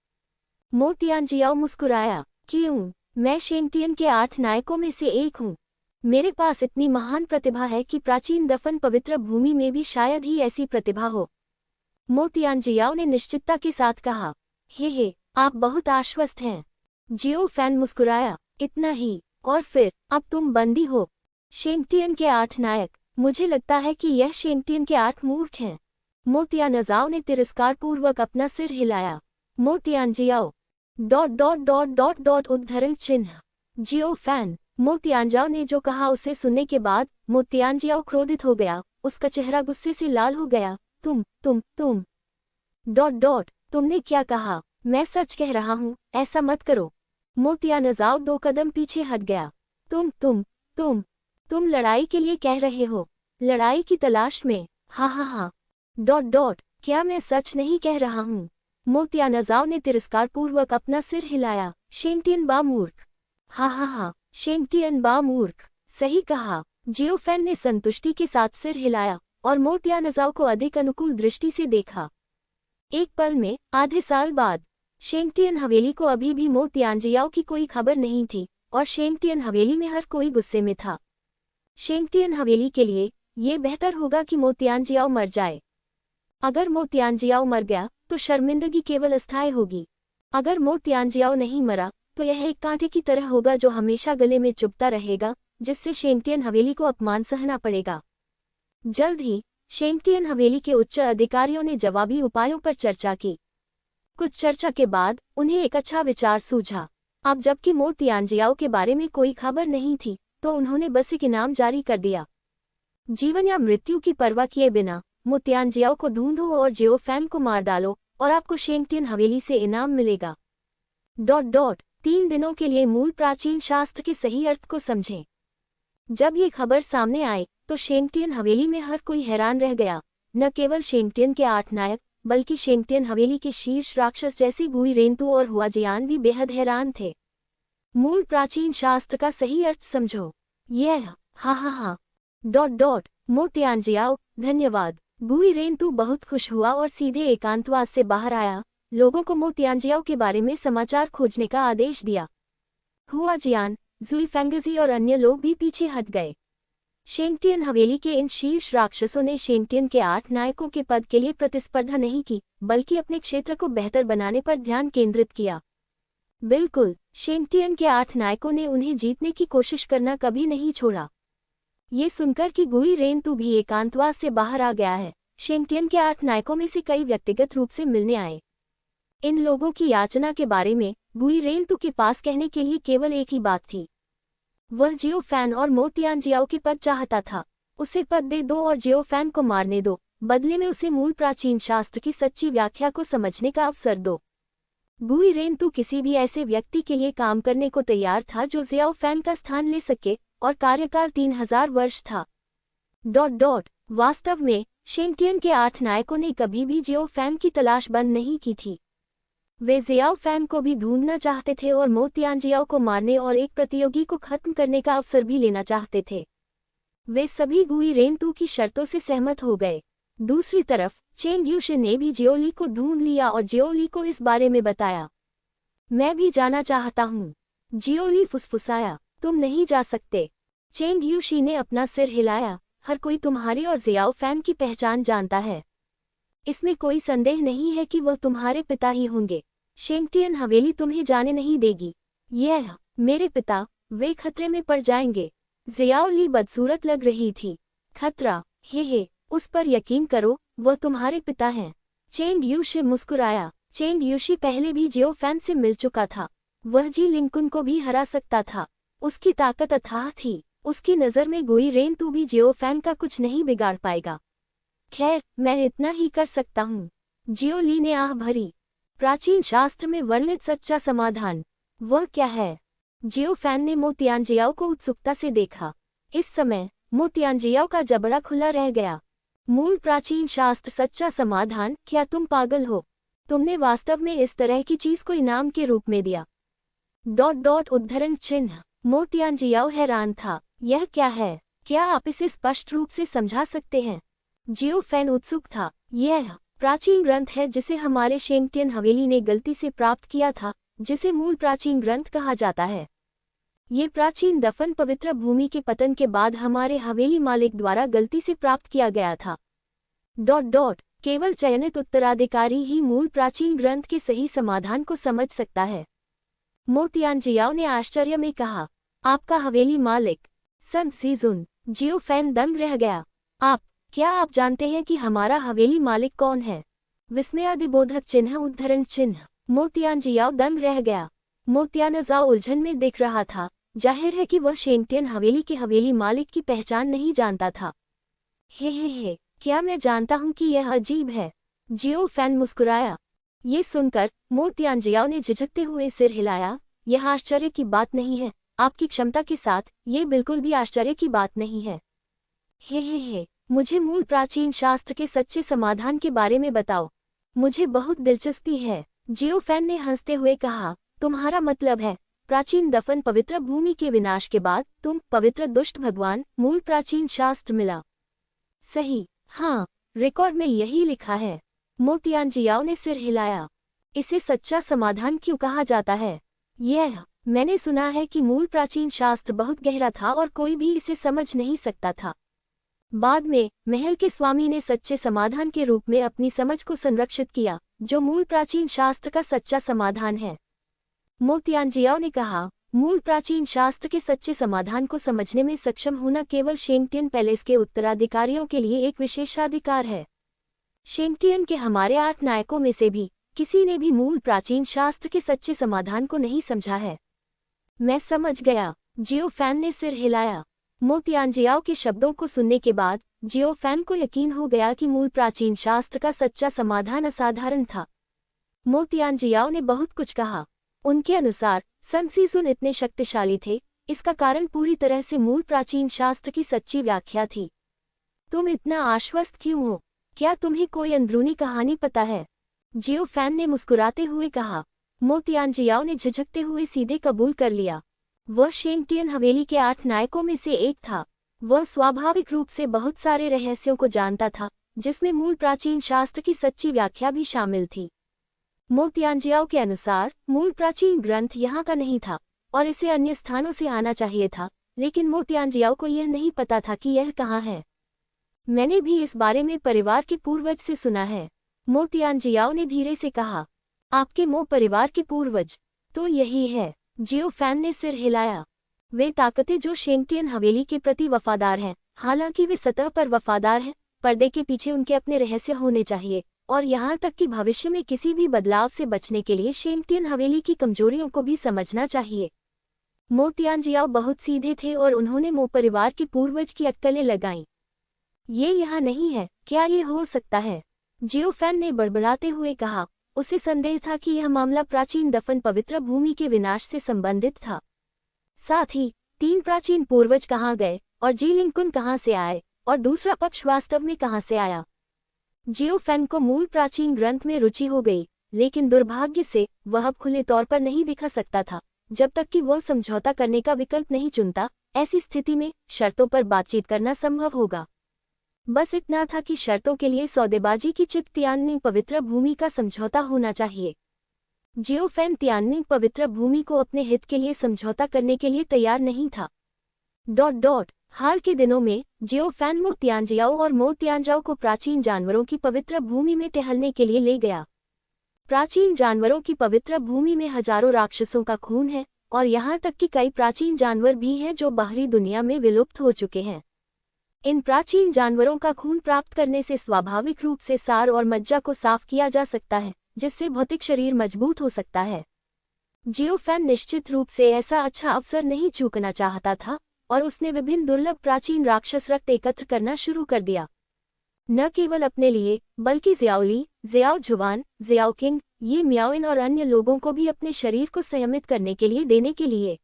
मो तियानजियाओ मुस्कुराया। क्यों? मैं शेंगटियन के 8 नायकों में से एक हूँ। मेरे पास इतनी महान प्रतिभा है कि प्राचीन दफन पवित्र भूमि में भी शायद ही ऐसी प्रतिभा हो। मो तियानजियाओ ने निश्चितता के साथ कहा। हे, आप बहुत आश्वस्त हैं। जियो फैन मुस्कुराया। इतना ही, और फिर अब तुम बंदी हो। शेंगटियन के 8 नायक? मुझे लगता है कि यह शेंगटियन के 8 मूर्ख हैं। मो तियानजियाओ ने तिरस्कारपूर्वक अपना सिर हिलाया। मो तियानजियाओ उद्धरण चिन्ह। जियो फैन। मो तियानजियाओ ने जो कहा उसे सुनने के बाद मो तियानजियाओ क्रोधित हो गया। उसका चेहरा गुस्से से लाल हो गया। तुम तुमने क्या कहा? मैं सच कह रहा हूँ, ऐसा मत करो। मो तियानजियाओ 2 कदम पीछे हट गया। तुम लड़ाई के लिए कह रहे हो? लड़ाई की तलाश में? हाँ। क्या मैं सच नहीं कह रहा हूँ? मो तियानजियाओ ने तिरस्कारपूर्वक अपना सिर हिलाया। शेंगटियन बा मूर्ख। हाँ, शेंगटियन बा मूर्ख। सही कहा। जियो फैन ने संतुष्टि के साथ सिर हिलाया और मो तियानजियाओ को अधिक अनुकूल दृष्टि से देखा। एक पल में, आधे साल बाद, शेंगटियन हवेली को अभी भी मो तियानजियाओ की कोई खबर नहीं थी और शेंगटियन हवेली में हर कोई गुस्से में था। शेंगटियन हवेली के लिए ये बेहतर होगा कि मो तियानजियाओ मर जाए। अगर मो तियानजियाओ मर गया तो शर्मिंदगी केवल अस्थायी होगी। अगर मो तियानजियाओ नहीं मरा तो यह एक कांटे की तरह होगा जो हमेशा गले में चुभता रहेगा, जिससे शेंगटियन हवेली को अपमान सहना पड़ेगा। जल्द ही शेंगटियन हवेली के उच्च अधिकारियों ने जवाबी उपायों पर चर्चा की। कुछ चर्चा के बाद उन्हें एक अच्छा विचार सूझा। अब जबकि मो तियानजियाओ के बारे में कोई खबर नहीं थी तो उन्होंने बस एक इनाम जारी कर दिया। जीवन या मृत्यु की परवाह किए बिना मो तियानजियाओ को ढूंढो और जियो फैन को मार डालो और आपको शेंगटियन हवेली से इनाम मिलेगा। 3 दिनों के लिए मूल प्राचीन शास्त्र के सही अर्थ को समझें। जब ये खबर सामने आई तो शेंगटियन हवेली में हर कोई हैरान रह गया। न केवल शेंगटियन के 8 नायक बल्कि शेंगटियन हवेली के शीर्ष राक्षस जैसे गुई रेंतु और हुआजियान भी बेहद हैरान थे। मूल प्राचीन शास्त्र का सही अर्थ समझो। हाँ। मो तियानजियाओ, धन्यवाद। गुई रेंतु बहुत खुश हुआ और सीधे एकांतवास से बाहर आया। लोगों को मो तियानजियाओ के बारे में समाचार खोजने का आदेश दिया। हुआजियान, जुईफेंगजी और अन्य लोग भी पीछे हट गए। शेंगटियन हवेली के इन शीर्ष राक्षसों ने शेंगटियन के 8 नायकों के पद के लिए प्रतिस्पर्धा नहीं की, बल्कि अपने क्षेत्र को बेहतर बनाने पर ध्यान केंद्रित किया। बिल्कुल, शेंगटियन के 8 नायकों ने उन्हें जीतने की कोशिश करना कभी नहीं छोड़ा। ये सुनकर कि गुई रेंतु भी एकांतवास से बाहर आ गया है, शेंगटियन के 8 नायकों में से कई व्यक्तिगत रूप से मिलने आए। इन लोगों की याचना के बारे में गुई रेंतु के पास कहने के लिए केवल एक ही बात थी। वह जियो फैन और मो तियानजियाओ के पद चाहता था। उसे पद दे दो और जियो फैन को मारने दो, बदले में उसे मूल प्राचीन शास्त्र की सच्ची व्याख्या को समझने का अवसर दो। गुई रेंतु किसी भी ऐसे व्यक्ति के लिए काम करने को तैयार था जो जियो फैन का स्थान ले सके, और कार्यकाल 3000 वर्ष था। वास्तव में शेंगटियन के 8 नायकों ने कभी भी जियो फैन की तलाश बंद नहीं की थी। वे जियो फैन को भी ढूंढना चाहते थे और मो तियानजियाओ को मारने और एक प्रतियोगी को खत्म करने का अवसर भी लेना चाहते थे। वे सभी गुई रेंतु की शर्तों से सहमत हो गए। दूसरी तरफ चेंग यूशी ने भी जियोली को ढूंढ लिया और जियोली को इस बारे में बताया। मैं भी जाना चाहता हूँ, जियोली फुसफुसाया। तुम नहीं जा सकते। चेंग यूशी ने अपना सिर हिलाया। हर कोई तुम्हारी और जियो फैन की पहचान जानता है। इसमें कोई संदेह नहीं है कि वह तुम्हारे पिता ही होंगे। शेंगटियन हवेली तुम्हें जाने नहीं देगी। यह मेरे पिता, वे खतरे में पड़ जाएंगे। जियोली बदसूरत लग रही थी। खतरा? हे, उस पर यकीन करो, वह तुम्हारे पिता हैं। चेंग यूशी मुस्कुराया। चेंग यूशी पहले भी जियो फैन से मिल चुका था। वह जी लिंकुन को भी हरा सकता था। उसकी ताकत अथाह थी। उसकी नज़र में गुई रेन तू भी जियो फैन का कुछ नहीं बिगाड़ पाएगा। खैर, मैं इतना ही कर सकता हूँ। जियो ली ने आह भरी। प्राचीन शास्त्र में वर्णित सच्चा समाधान, वह क्या है? जियो फैन ने मो तियानजियाओ को उत्सुकता से देखा। इस समय मो तियानजियाओ का जबड़ा खुला रह गया। मूल प्राचीन शास्त्र सच्चा समाधान? क्या तुम पागल हो? तुमने वास्तव में इस तरह की चीज को इनाम के रूप में दिया? उद्धरण चिन्ह। मो तियानजियाओ हैरान था। यह क्या है? क्या आप इसे स्पष्ट रूप से समझा सकते हैं? जियो फैन उत्सुक था। यह प्राचीन ग्रंथ है जिसे हमारे शेंगटियन हवेली ने गलती से प्राप्त किया था, जिसे मूल प्राचीन ग्रंथ कहा जाता है। ये प्राचीन दफन पवित्र भूमि के पतन के बाद हमारे हवेली मालिक द्वारा गलती से प्राप्त किया गया था। केवल चयनित उत्तराधिकारी ही मूल प्राचीन ग्रंथ के सही समाधान को समझ सकता है। मो तियानजियाओ ने आश्चर्य में कहा, आपका हवेली मालिक? सन सीजुन। जियो फैन दंग रह गया। क्या आप जानते हैं कि हमारा हवेली मालिक कौन है? विस्मयादिबोधक चिन्ह उद्धरण चिन्ह। मो तियानजियाओ दंग रह गया। मो तियानजियाओ उलझन में दिख रहा था। जाहिर है कि वह शेंगटियन हवेली के हवेली मालिक की पहचान नहीं जानता था। हे, क्या मैं जानता हूँ कि यह अजीब है? जियो फैन मुस्कुराया। ये सुनकर मो तियानजियाओ ने झिझकते हुए सिर हिलाया। यह आश्चर्य की बात नहीं है। आपकी क्षमता के साथ ये बिल्कुल भी आश्चर्य की बात नहीं है। हे, मुझे मूल प्राचीन शास्त्र के सच्चे समाधान के बारे में बताओ। मुझे बहुत दिलचस्पी है। जियो फैन ने हंसते हुए कहा, तुम्हारा मतलब है प्राचीन दफन पवित्र भूमि के विनाश के बाद तुम पवित्र दुष्ट भगवान मूल प्राचीन शास्त्र मिला? सही। हाँ, रिकॉर्ड में यही लिखा है। मो तियानजियाओ ने सिर हिलाया। इसे सच्चा समाधान क्यों कहा जाता है? मैंने सुना है कि मूल प्राचीन शास्त्र बहुत गहरा था और कोई भी इसे समझ नहीं सकता था। बाद में महल के स्वामी ने सच्चे समाधान के रूप में अपनी समझ को संरक्षित किया, जो मूल प्राचीन शास्त्र का सच्चा समाधान है। मो तियानजियाओ ने कहा, मूल प्राचीन शास्त्र के सच्चे समाधान को समझने में सक्षम होना केवल शेंगटियन पैलेस के उत्तराधिकारियों के लिए एक विशेषाधिकार है। शेंगटियन के हमारे 8 नायकों में से भी किसी ने भी मूल प्राचीन शास्त्र के सच्चे समाधान को नहीं समझा है। मैं समझ गया। जियो फैन ने सिर हिलाया। मो तियानजियाओ के शब्दों को सुनने के बाद जियो फैन को यकीन हो गया कि मूल प्राचीन शास्त्र का सच्चा समाधान असाधारण था। मो तियानजियाओ ने बहुत कुछ कहा। उनके अनुसार सन सीजुन इतने शक्तिशाली थे, इसका कारण पूरी तरह से मूल प्राचीन शास्त्र की सच्ची व्याख्या थी। तुम इतना आश्वस्त क्यों हो? क्या तुम्हें कोई अंदरूनी कहानी पता है? जियो फैन ने मुस्कुराते हुए कहा। मो तियानजियाओ ने झिझकते हुए सीधे कबूल कर लिया। वह शेंगटियन हवेली के 8 नायकों में से एक था। वह स्वाभाविक रूप से बहुत सारे रहस्यों को जानता था, जिसमें मूल प्राचीन शास्त्र की सच्ची व्याख्या भी शामिल थी। मो तियानजियाओ के अनुसार मूल प्राचीन ग्रंथ यहाँ का नहीं था और इसे अन्य स्थानों से आना चाहिए था, लेकिन मो तियानजियाओ को यह नहीं पता था कि यह कहाँ है। मैंने भी इस बारे में परिवार के पूर्वज से सुना है। मो तियानजियाओ ने धीरे से कहा, आपके मो परिवार के पूर्वज? तो यही है। जियो फैन ने सिर हिलाया। वे ताकतें जो शेंगटियन हवेली के प्रति वफादार हैं, हालांकि वे सतह पर वफादार हैं, पर्दे के पीछे उनके अपने रहस्य होने चाहिए, और यहाँ तक कि भविष्य में किसी भी बदलाव से बचने के लिए शेंगटियन हवेली की कमजोरियों को भी समझना चाहिए। मो तियानजियाओ बहुत सीधे थे और उन्होंने मो परिवार के पूर्वज की अटकलें लगाईं। ये यहाँ नहीं है, क्या ये हो सकता है? जियो फैन ने बड़बड़ाते हुए कहा। उसे संदेह था कि यह मामला प्राचीन दफन पवित्र भूमि के विनाश से संबंधित था। साथ ही 3 प्राचीन पूर्वज कहाँ गए और जी लिंकुन कहाँ से आए और दूसरा पक्ष वास्तव में कहाँ से आया? जियो फैन को मूल प्राचीन ग्रंथ में रुचि हो गई, लेकिन दुर्भाग्य से वह अब खुले तौर पर नहीं दिखा सकता था, जब तक कि वह समझौता करने का विकल्प नहीं चुनता। ऐसी स्थिति में शर्तों पर बातचीत करना संभव होगा। बस इतना था कि शर्तों के लिए सौदेबाजी की चिप तियाननिंग पवित्र भूमि का समझौता होना चाहिए। जियो फैन तियाननिंग पवित्र भूमि को अपने हित के लिए समझौता करने के लिए तैयार नहीं था। हाल के दिनों में जियो फैन मो तियानजियाओ और मो तियानजाओ को प्राचीन जानवरों की पवित्र भूमि में टहलने के लिए ले गया। प्राचीन जानवरों की पवित्र भूमि में हजारों राक्षसों का खून है और यहाँ तक कि कई प्राचीन जानवर भी हैं जो बाहरी दुनिया में विलुप्त हो चुके हैं। इन प्राचीन जानवरों का खून प्राप्त करने से स्वाभाविक रूप से सार और मज्जा को साफ किया जा सकता है, जिससे भौतिक शरीर मजबूत हो सकता है। जियोफैन निश्चित रूप से ऐसा अच्छा अवसर नहीं चूकना चाहता था और उसने विभिन्न दुर्लभ प्राचीन राक्षस रक्त एकत्र करना शुरू कर दिया। न केवल अपने लिए, बल्कि ज़ियाओली, ज़ियाओ जुवान, ज़ियाओ किंग, ये मियाओइन और अन्य लोगों को भी अपने शरीर को संयमित करने के लिए देने के लिए।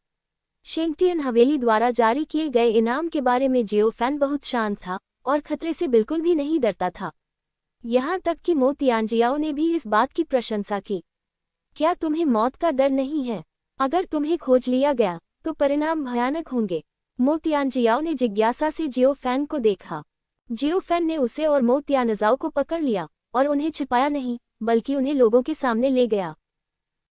शेंगटियन हवेली द्वारा जारी किए गए इनाम के बारे में जियोफैन बहुत शांत था और खतरे से बिल्कुल भी नहीं डरता था। यहाँ तक कि मो तियानजियाओ ने भी इस बात की प्रशंसा की। क्या तुम्हें मौत का डर नहीं है? अगर तुम्हें खोज लिया गया तो परिणाम भयानक होंगे। मो तियानजियाओ ने जिज्ञासा से जियोफैन को देखा। जियोफैन ने उसे और मो तियानजाओ को पकड़ लिया और उन्हें छिपाया नहीं, बल्कि उन्हें लोगों के सामने ले गया।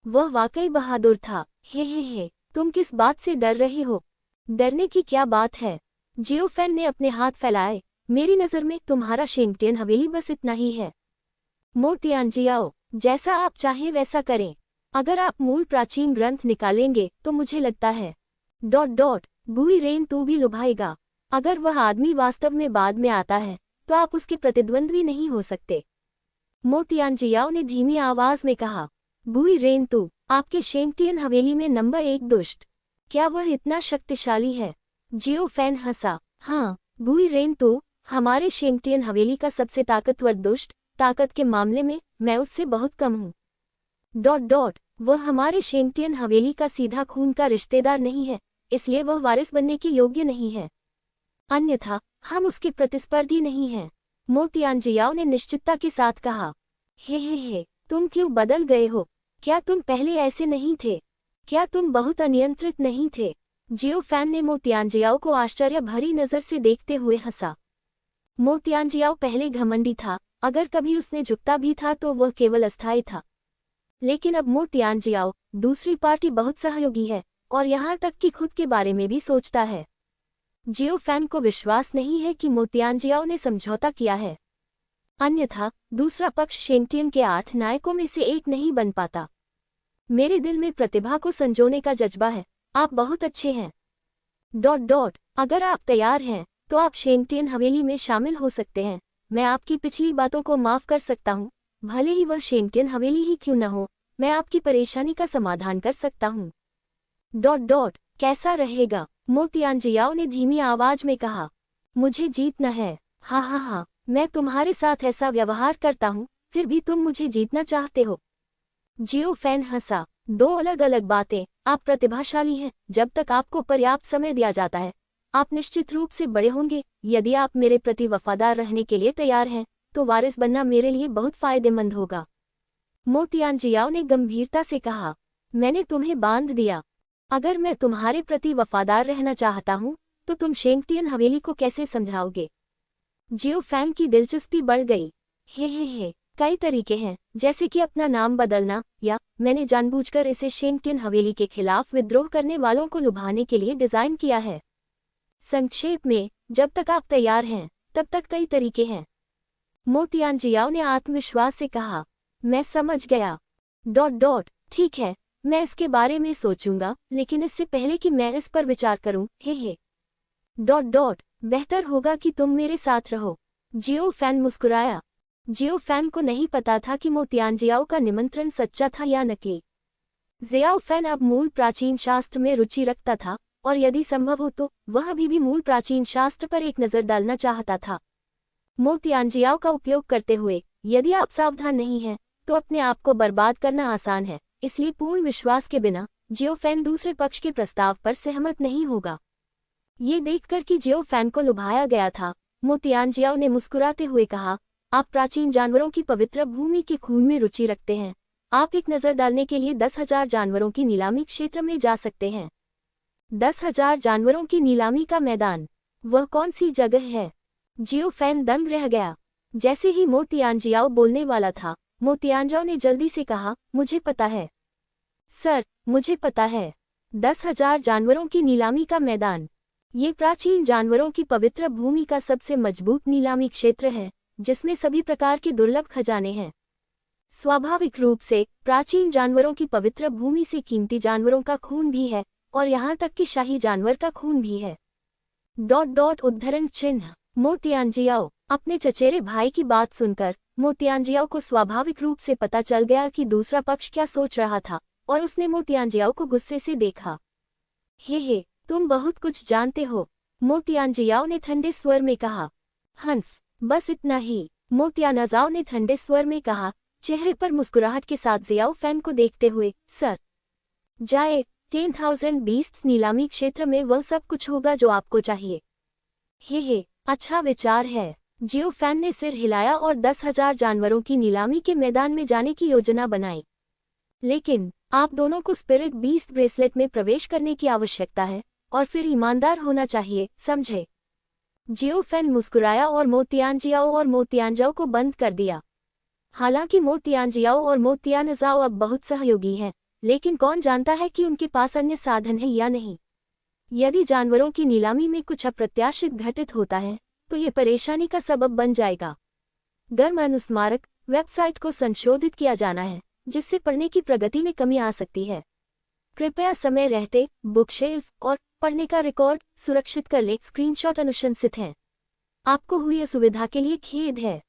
वह वाकई बहादुर था। हे, तुम किस बात से डर रहे हो? डरने की क्या बात है? जियोफैन ने अपने हाथ फैलाए। मेरी नज़र में तुम्हारा शेंगटियन हवेली बस इतना ही है। मो तियानजियाओ, जैसा आप चाहें वैसा करें। अगर आप मूल प्राचीन ग्रंथ निकालेंगे तो मुझे लगता है बुई रेन तू भी लुभाएगा। अगर वह आदमी वास्तव में बाद में आता है तो आप उसके प्रतिद्वंद्वी नहीं हो सकते। मो तियानजियाओ ने धीमी आवाज में कहा, बुई रेन तू, आपके शेंगटियन हवेली में नंबर 1 दुष्ट। क्या वह इतना शक्तिशाली है? जियोफैन हंसा। हाँ, बुई रेन तू, हमारे शेंगटियन हवेली का सबसे ताकतवर दुष्ट। ताकत के मामले में मैं उससे बहुत कम हूँ। वह हमारे शेंगटियन हवेली का सीधा खून का रिश्तेदार नहीं है, इसलिए वह वारिस बनने के योग्य नहीं है। अन्यथा हम उसके प्रतिस्पर्धी नहीं हैं। मो तियानजियाओ ने निश्चितता के साथ कहा। हे, तुम क्यों बदल गए हो? क्या तुम पहले ऐसे नहीं थे? क्या तुम बहुत अनियंत्रित नहीं थे? जियोफैन ने मो तियानजियाओ को आश्चर्य भरी नजर से देखते हुए हंसा। मो तियानजियाओ पहले घमंडी था, अगर कभी उसने झुकता भी था तो वह केवल अस्थायी था। लेकिन अब मो तियानजियाओ, दूसरी पार्टी बहुत सहयोगी है और यहाँ तक कि खुद के बारे में भी सोचता है। जियोफैन को विश्वास नहीं है कि मो तियानजियाओ ने समझौता किया है। अन्यथा दूसरा पक्ष शेंगटियन के 8 नायकों में से एक नहीं बन पाता। मेरे दिल में प्रतिभा को संजोने का जज्बा है। आप बहुत अच्छे हैं। अगर आप तैयार हैं तो आप शेंगटियन हवेली में शामिल हो सकते हैं। मैं आपकी पिछली बातों को माफ कर सकता हूँ, भले ही वह शेंगटियन हवेली ही क्यों न हो। मैं आपकी परेशानी का समाधान कर सकता हूँ। कैसा रहेगा? मो तियानजियाओ ने धीमी आवाज में कहा। मुझे जीतना है। हाँ, मैं तुम्हारे साथ ऐसा व्यवहार करता हूँ, फिर भी तुम मुझे जीतना चाहते हो। जियोफैन हंसा। 2 अलग अलग बातें। आप प्रतिभाशाली हैं जब तक आपको पर्याप्त समय दिया जाता है। आप निश्चित रूप से बड़े होंगे। यदि आप मेरे प्रति वफादार रहने के लिए तैयार हैं तो वारिस बनना मेरे लिए बहुत फायदेमंद होगा। मो तियानजियाओ ने गंभीरता से कहा। मैंने तुम्हें बांध दिया। अगर मैं तुम्हारे प्रति वफादार रहना चाहता हूँ तो तुम शेंगटियन हवेली को कैसे समझाओगे? जियोफैन की दिलचस्पी बढ़ गई। हे, कई तरीके हैं, जैसे कि अपना नाम बदलना, या मैंने जानबूझकर इसे शेंगटियन हवेली के खिलाफ विद्रोह करने वालों को लुभाने के लिए डिजाइन किया है। संक्षेप में, जब तक आप तैयार हैं तब तक कई तरीके हैं। मो तियानजियाओ ने आत्मविश्वास से कहा। मैं समझ गया। ठीक है, मैं इसके बारे में सोचूंगा, लेकिन इससे पहले कि मैं इस पर विचार करूं, हे। बेहतर होगा कि तुम मेरे साथ रहो। जियोफैन मुस्कुराया। जियोफैन को नहीं पता था कि मो तियानजियाओ का निमंत्रण सच्चा था या नकली। जियोफैन अब मूल प्राचीन शास्त्र में रुचि रखता था और यदि संभव हो तो वह अभी भी मूल प्राचीन शास्त्र पर एक नज़र डालना चाहता था। मो तियानजियाओ का उपयोग करते हुए, यदि आप सावधान नहीं हैं तो अपने आप को बर्बाद करना आसान है, इसलिए पूर्ण विश्वास के बिना जियोफैन दूसरे पक्ष के प्रस्ताव पर सहमत नहीं होगा। ये देखकर कि जियोफैन को लुभाया गया था, मो तियानजियाओ ने मुस्कुराते हुए कहा, आप प्राचीन जानवरों की पवित्र भूमि के खून में रुचि रखते हैं। आप एक नज़र डालने के लिए 10,000 जानवरों की नीलामी क्षेत्र में जा सकते हैं। 10,000 जानवरों की नीलामी का मैदान? वह कौन सी जगह है? जियोफैन दंग रह गया। जैसे ही मो तियानजियाओ बोलने वाला था, मो तियानजियाओ ने जल्दी से कहा, मुझे पता है सर, मुझे पता है। 10,000 जानवरों की नीलामी का मैदान। ये प्राचीन जानवरों की पवित्र भूमि का सबसे मजबूत नीलामी क्षेत्र है, जिसमें सभी प्रकार के दुर्लभ खजाने हैं। स्वाभाविक रूप से प्राचीन जानवरों की पवित्र भूमि से कीमती जानवरों का खून भी है और यहाँ तक कि शाही जानवर का खून भी है। उद्धरण चिन्ह। मोतियांजियाओ। अपने चचेरे भाई की बात सुनकर मोतियांजियाओ को स्वाभाविक रूप से पता चल गया कि दूसरा पक्ष क्या सोच रहा था, और उसने मोतियांजियाओ को गुस्से से देखा। हे, तुम बहुत कुछ जानते हो, मोतियांजियाओ ने ठंडे स्वर में कहा। हंस, बस इतना ही, मोतियानाजाओ ने ठंडे स्वर में कहा, चेहरे पर मुस्कुराहट के साथ जियाओ फैन को देखते हुए। सर जाए, 10,000 बीस्ट्स नीलामी क्षेत्र में वह सब कुछ होगा जो आपको चाहिए। हे, अच्छा विचार है। जियो फैन ने सिर हिलाया और 10,000 जानवरों की नीलामी के मैदान में जाने की योजना बनाई। लेकिन आप दोनों को स्पिरिट बीस्ट ब्रेसलेट में प्रवेश करने की आवश्यकता है, और फिर ईमानदार होना चाहिए, समझे? जियो फैन मुस्कुराया और मोतियांजियाओ और मोतियांजाओ को बंद कर दिया। हालांकि मोतियांजियाओ और मोतियानाजाओ अब बहुत सहयोगी हैं, लेकिन कौन जानता है कि उनके पास अन्य साधन है या नहीं। यदि जानवरों की नीलामी में कुछ अप्रत्याशित घटित होता है तो ये परेशानी का सबब बन जाएगा। गर्म अनुस्मारक वेबसाइट को संशोधित किया जाना है, जिससे पढ़ने की प्रगति में कमी आ सकती है। कृपया समय रहते बुकशेल्फ और पढ़ने का रिकॉर्ड सुरक्षित कर लें। स्क्रीनशॉट अनुशंसित हैं। आपको हुई असुविधा के लिए खेद है।